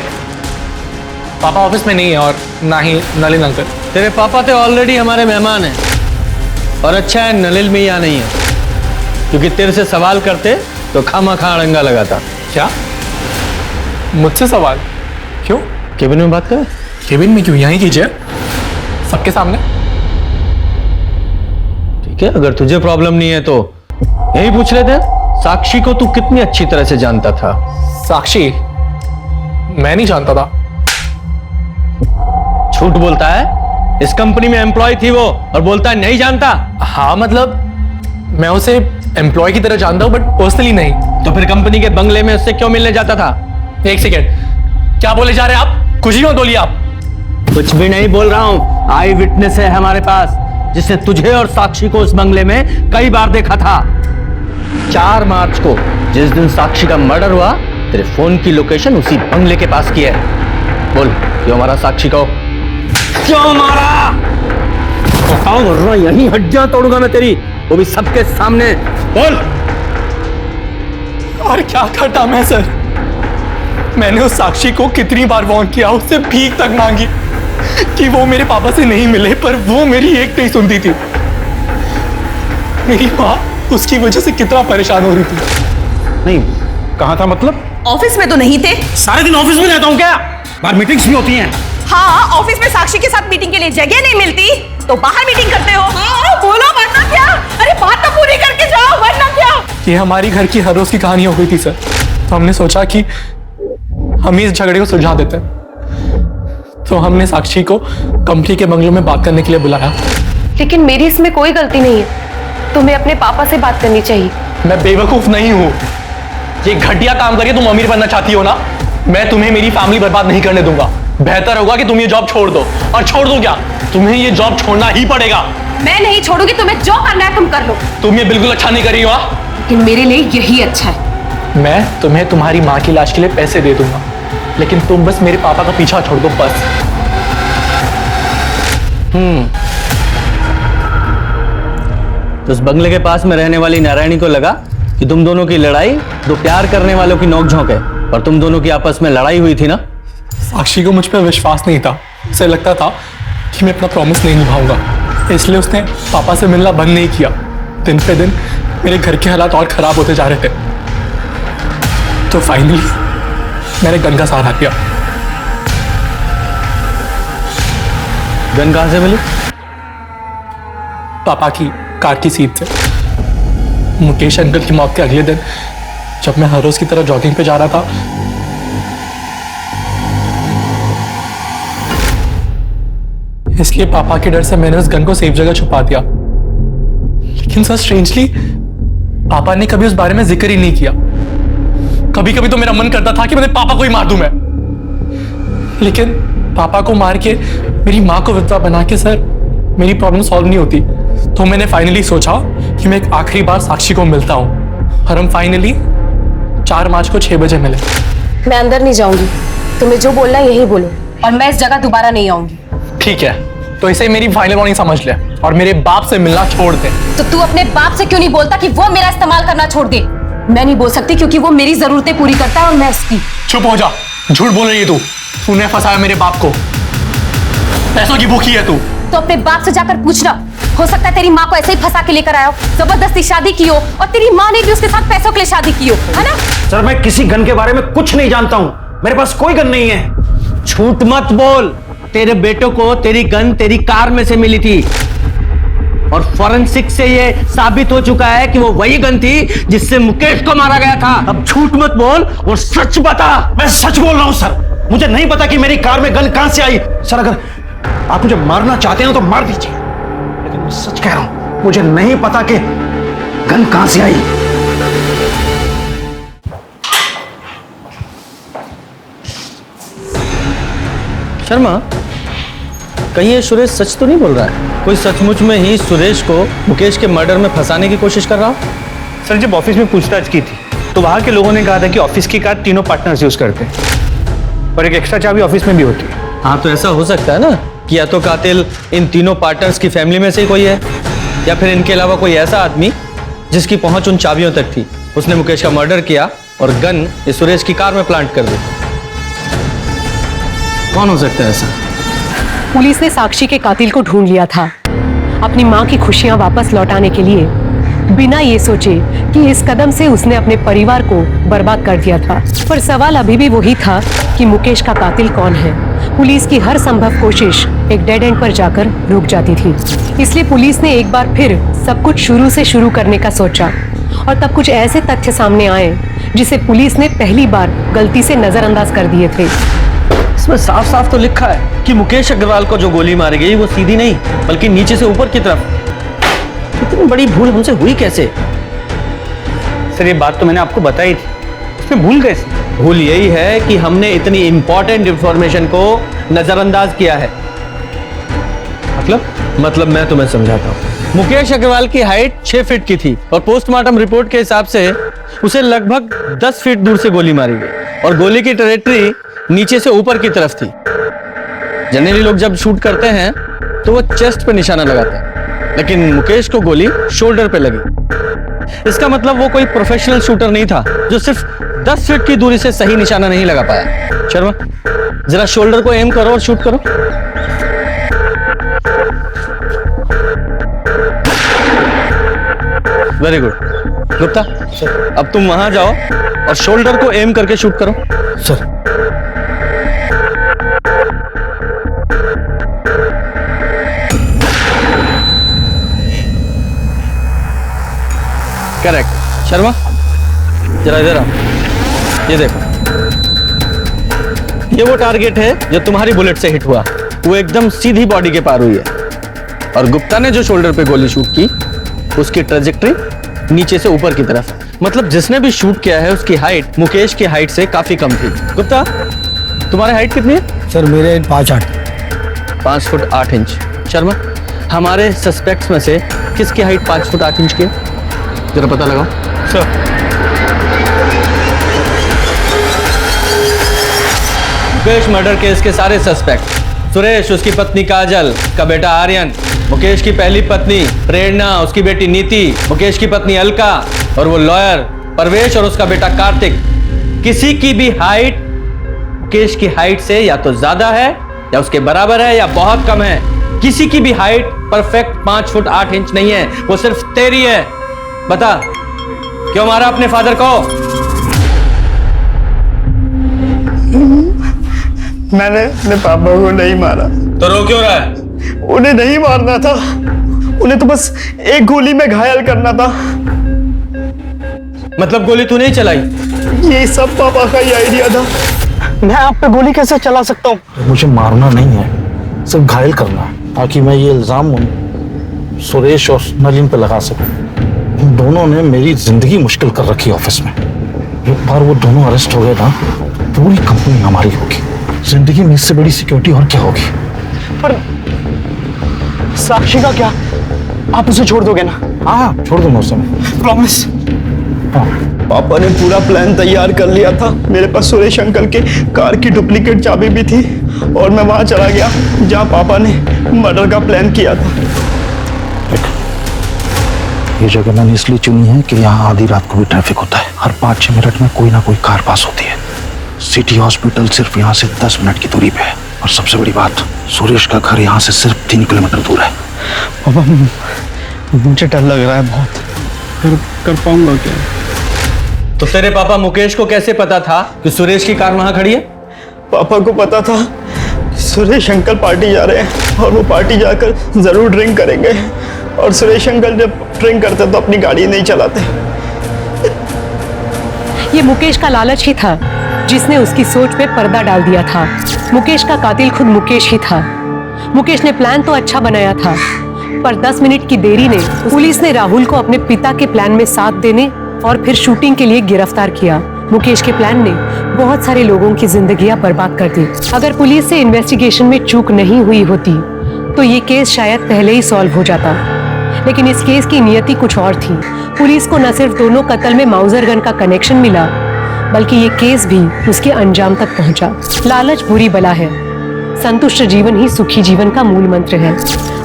पापा ऑफिस में नहीं है और ना ही नलिन अंकल। तेरे पापा तो ऑलरेडी हमारे मेहमान हैं, और अच्छा है नलिन में यहाँ नहीं है, क्योंकि तेरे से सवाल करते तो खामा-खा अड़ंगा लगाता। क्या? मुझसे सवाल? क्यों? केबिन में बात करें? केबिन में क्यों? यहीं कीजिए, सबके सामने। ठीक है, अगर तुझे प्रॉब्लम नहीं है तो यही पूछ लेते हैं। साक्षी को तू कितनी अच्छी तरह से जानता था? साक्षी मैं नहीं जानता था। झूठ बोलता है। इस कंपनी में एम्प्लॉय थी वो और बोलता है नहीं जानता। हाँ मतलब मैं उसे एम्प्लॉय की तरह जानता हूं, बट पर्सनली नहीं। तो फिर कंपनी के बंगले में उससे क्यों मिलने जाता था? एक सेकेंड, क्या बोले जा रहे हैं आप? कुछ ही मत बोलिए आप। कुछ भी नहीं बोल रहा हूं। आई विटनेस है हमारे पास जिसने तुझे और साक्षी को उस बंगले में कई बार देखा था। 4 मार्च को जिस दिन साक्षी का मर्डर हुआ, तेरे फोन की लोकेशन उसी बंगले के पास की है। बोल क्यों मारा साक्षी को? क्यों मारा? बताओ वरना यही हड्डियां तोड़ूंगा मैं तेरी, वो भी सबके सामने। बोल। और क्या करता मैं सर? मैंने उस साक्षी को कितनी बार वार्न किया, उससे भीख तक मांगी कि वो मेरे पापा से नहीं मिले, पर वो मेरी एक नहीं सुनती थी। मेरी माँ उसकी वजह से कितना परेशान हो रही थी। नहीं, कहाँ था मतलब? ऑफिस में तो नहीं थे। सारे दिन ऑफिस में रहता हूँ क्या? बाहर मीटिंग्स भी होती हैं। हाँ, ऑफिस में साक्षी के साथ मीटिंग के लिए जगह नहीं मिलती तो बाहर मीटिंग करते हो। हाँ, बोलो वरना क्या? अरे बात तो पूरी करके जाओ, वरना क्या? ये हमारी घर की हर रोज की कहानी हो गई थी सर, तो हमने सोचा कि हम इस झगड़े को सुलझा देते हैं। तो हमने साक्षी को कंपनी के बंगलों में बात करने के लिए बुलाया। लेकिन मेरी इसमें कोई गलती नहीं है, तुम्हें अपने पापा से बात करनी चाहिए। मैं बेवकूफ नहीं हूं। ये घटिया काम करके तुम अमीर बनना चाहती हो ना? मैं तुम्हें मेरी फैमिली बर्बाद नहीं करने दूंगा। बेहतर होगा कि तुम ये जॉब छोड़ दो। और छोड़ दो क्या, तुम्हें ये जॉब छोड़ना ही पड़ेगा। मैं नहीं छोड़ूंगी, तुम्हें जो करना है तुम कर लो। तुम ये बिल्कुल अच्छा नहीं कर रही हो। लेकिन मेरे लिए यही अच्छा है। मैं तुम्हें तुम्हारी माँ की इलाज के लिए पैसे दे दूंगा, लेकिन तुम बस मेरे पापा का पीछा छोड़ दो बस। तो उस बंगले के पास में रहने वाली नारायणी को लगा कि तुम दोनों की लड़ाई दो प्यार करने वालों की नोकझोंक है, और तुम दोनों की आपस में लड़ाई हुई थी ना? साक्षी को मुझ पर विश्वास नहीं था। उसे लगता था कि मैं अपना प्रॉमिस नहीं निभाऊंगा, इसलिए उसने पापा से मिलना बंद नहीं किया। दिन पे दिन मेरे घर के हालात और खराब होते जा रहे थे, तो फाइनली मैंने गन का सहारा किया। गन कहां से मिली? पापा की कार की सीट से। मुकेश अंकल की मौत के अगले दिन जब मैं हर रोज की तरह जॉगिंग पे जा रहा था, इसलिए पापा के डर से मैंने उस गन को सेफ जगह छुपा दिया। लेकिन सर स्ट्रेंजली पापा ने कभी उस बारे में जिक्र ही नहीं किया। कभी कभी तो मेरा मन करता था कि मेरे पापा को ही मार दूं मैं, लेकिन पापा को मार के मेरी माँ को विधवा बना के सर मेरी प्रॉब्लम सॉल्व नहीं होती। तो मैंने फाइनली सोचा कि मैं एक आखिरी बार साक्षी को मिलता हूँ, और हम फाइनली 4 मार्च को 6 बजे मिले। मैं अंदर नहीं जाऊंगी, तुम्हें जो बोलना है यही बोलो, और मैं इस जगह दोबारा नहीं आऊंगी। ठीक है, तो इसे मेरी फाइनल वार्निंग समझ ले और मेरे बाप से मिलना छोड़ दे। तो तू अपने बाप से क्यों नहीं बोलता कि वो मेरा इस्तेमाल करना छोड़ दे? मैं नहीं बोल सकती क्योंकि वो मेरी जरूरतें पूरी करता है और मैं उसकी। चुप हो जा, झूठ बोल रही है तूने फंसाया मेरे बाप को, पैसों की भूखी है तू। तो अपने बाप से जाकर पूछना, हो सकता है तेरी माँ को ऐसे ही फंसा के लेकर आया हो, जबरदस्ती शादी की हो, और तेरी माँ ने भी उसके साथ पैसों के लिए शादी की हो, है ना? सर मैं किसी गन के बारे में कुछ नहीं जानता हूँ, मेरे पास कोई गन नहीं है। झूठ मत बोल, तेरे बेटों को तेरी गन तेरी कार में से मिली थी, और फॉरेंसिक से ये साबित हो चुका है कि वो वही गन थी जिससे मुकेश को मारा गया था। अब झूठ मत बोल और सच बता। मैं सच बोल रहा हूँ सर, मुझे नहीं पता कि मेरी कार में गन कहां से आई। सर अगर आप मुझे मारना चाहते हैं तो मार दीजिए, लेकिन मैं सच कह रहा हूं, मुझे नहीं पता कि गन कहां से आई। शर्मा, कहीं ये सुरेश सच तो नहीं बोल रहा है? कोई सचमुच में ही सुरेश को मुकेश के मर्डर में फंसाने की कोशिश कर रहा हो? सर जब ऑफिस में पूछताछ की थी तो वहां के लोगों ने कहा था कि ऑफिस की कार तीनों पार्टनर्स यूज करते हैं और एक एक्स्ट्रा चाबी ऑफिस में भी होती है। हाँ, तो ऐसा हो सकता है ना कि या तो कातिल इन तीनों पार्टनर्स की फैमिली में से ही कोई है, या फिर इनके अलावा कोई ऐसा आदमी जिसकी पहुंच उन चाबियों तक थी। उसने मुकेश का मर्डर किया और गन इस सुरेश की कार में प्लांट कर दी। कौन हो सकता है ऐसा? पुलिस ने साक्षी के कातिल को ढूंढ लिया था, अपनी माँ की खुशियां वापस लौटाने के लिए, बिना ये सोचे कि इस कदम से उसने अपने परिवार को बर्बाद कर दिया था। पर सवाल अभी भी वही था कि मुकेश का कातिल कौन है। पुलिस की हर संभव कोशिश एक डेड एंड पर जाकर रुक जाती थी। इसलिए पुलिस ने एक बार फिर सब कुछ शुरू से शुरू करने का सोचा, और तब कुछ ऐसे तथ्य सामने आए जिसे पुलिस ने पहली बार गलती से नजरअंदाज कर दिए थे। इसमें साफ साफ तो लिखा है कि मुकेश अग्रवाल को जो गोली मारी गई वो सीधी नहीं बल्कि नीचे से ऊपर की तरफ। इतनी बड़ी भूल हमसे हुई कैसे? सर ये बात तो मैंने आपको बताई थी, इसमें भूल कैसे? भूल यही है कि हमने इतनी इंपॉर्टेंट इंफॉर्मेशन को नजरअंदाज किया है। मतलब मैं तुम्हें समझाता हूँ। मुकेश अग्रवाल की हाइट 6 फीट की थी और पोस्टमार्टम रिपोर्ट के हिसाब से उसे लगभग 10 फीट दूर से गोली मारी गई, और गोली की ट्रेजेक्टरी नीचे से ऊपर की तरफ थी। जनरली लोग जब शूट करते हैं तो वो चेस्ट पे निशाना लगाते हैं, लेकिन मुकेश को गोली शोल्डर पे लगी। इसका मतलब वो कोई प्रोफेशनल शूटर नहीं था जो सिर्फ 10 फीट की दूरी से सही निशाना नहीं लगा पाया। शर्मा, जरा शोल्डर को एम करो और शूट करो। Very good. गुप्ता, अब तुम वहां जाओ और शोल्डर को एम करके शूट करो। Sir correct. शर्मा, जरा इधर आओ, ये देखो, ये वो टारगेट है जो तुम्हारी बुलेट से हिट हुआ। वो एकदम सीधी बॉडी के पार हुई है, और गुप्ता ने जो शोल्डर पे गोली शूट की उसकी ट्रेजेक्टरी नीचे से ऊपर की तरफ। मतलब जिसने भी शूट किया है उसकी हाइट मुकेश की हाइट से काफी कम थी। गुप्ता, तुम्हारी हाइट कितनी है? सर मेरे 5 फुट 8 इंच। शर्मा, हमारे सस्पेक्ट्स में से किसकी हाइट 5 फुट 8 इंच की है? जरा पता लगाओ। सर मुकेश मर्डर केस के सारे सस्पेक्ट, सुरेश, उसकी पत्नी काजल, का बेटा आर्यन, मुकेश की पहली पत्नी प्रेरणा, उसकी बेटी नीति, मुकेश की पत्नी अलका, और वो लॉयर परवेश और उसका बेटा कार्तिक, किसी की भी हाइट मुकेश की हाइट से या तो ज्यादा है या उसके बराबर है या बहुत कम है। किसी की भी हाइट परफेक्ट 5 फुट 8 इंच नहीं है, वो सिर्फ तेरी है। बता, क्यों मारा अपने फादर को? मैंने अपने पापा को नहीं मारा। तो रो क्यों रहा है? उन्हें नहीं मारना था, उन्हें तो बस एक गोली में घायल करना था। मतलब गोली तू नहीं चलाई? ये सब पापा का ही आइडिया था। मैं आप पे गोली कैसे चला सकता हूँ? मुझे मारना नहीं है, सिर्फ घायल करना है, ताकि मैं ये इल्जाम सुरेश और नलिन पे लगा सकूं। उन दोनों ने मेरी जिंदगी मुश्किल कर रखी ऑफिस में। एक बार वो दोनों अरेस्ट हो गए ना, पूरी कंपनी हमारी होगी। जिंदगी में इससे बड़ी सिक्योरिटी और क्या होगी? पर साक्षी का क्या? आप उसे छोड़ दोगे ना? हाँ छोड़ दूंगा उस समय, प्रॉमिस। पापा ने पूरा प्लान तैयार कर लिया था। मेरे पास सुरेश अंकल के कार की डुप्लीकेट चाबी भी थी और मैं वहां चला गया जहां पापा ने मर्डर का प्लान किया था। ये जगह मैंने इसलिए चुनी है कि यहाँ आधी रात को भी ट्रैफिक होता है। हर 5-6 मिनट में कोई ना कोई कार पास होती है। सिटी हॉस्पिटल सिर्फ यहाँ से 10 मिनट की दूरी पे है। और सबसे बड़ी बात, सुरेश का घर यहाँ से सिर्फ 3 किलोमीटर दूर है। पापा मुझे डर लग रहा है बहुत। कर पाऊंगा क्या? तो तेरे पापा मुकेश को कैसे पता था कि सुरेश की कार वहां खड़ी है? पापा को पता था सुरेश अंकल पार्टी जा रहे हैं और वो पार्टी जाकर जरूर ड्रिंक करेंगे। और सुरेश अंकल जब ड्रिंक करते तो अपनी गाड़ी नहीं चलाते। ये मुकेश का लालच ही था जिसने उसकी सोच पे पर्दा डाल दिया था। मुकेश का कातिल खुद मुकेश ही था। मुकेश ने प्लान तो अच्छा बनाया था, पर 10 मिनट की देरी ने पुलिस ने राहुल को अपने पिता के प्लान में साथ देने और फिर शूटिंग के लिए गिरफ्तार किया। मुकेश के प्लान ने बहुत सारे लोगों की जिंदगियां बर्बाद कर दी। अगर पुलिस से इन्वेस्टिगेशन में चूक नहीं हुई होती तो ये केस शायद पहले ही सॉल्व हो जाता। लेकिन इस केस की नियति कुछ और थी। पुलिस को न सिर्फ दोनों कत्ल में माउजर गन का कनेक्शन मिला, बल्कि ये केस भी उसके अंजाम तक पहुंचा। लालच बुरी बला है, संतुष्ट जीवन ही सुखी जीवन का मूल मंत्र है।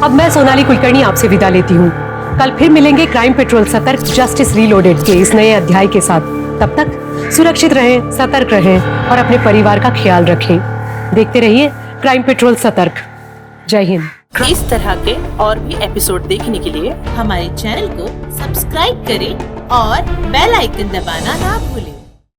अब मैं सोनाली कुलकर्णी आपसे विदा लेती हूँ। कल फिर मिलेंगे क्राइम पेट्रोल सतर्क जस्टिस रीलोडेड के इस नए अध्याय के साथ। तब तक सुरक्षित रहें, सतर्क रहें और अपने परिवार का ख्याल रखें। देखते रहिए क्राइम पेट्रोल सतर्क। जय हिंद। इस तरह के और भी एपिसोड देखने के लिए हमारे चैनल को सब्सक्राइब करें और बेल आइकन दबाना ना भूलें।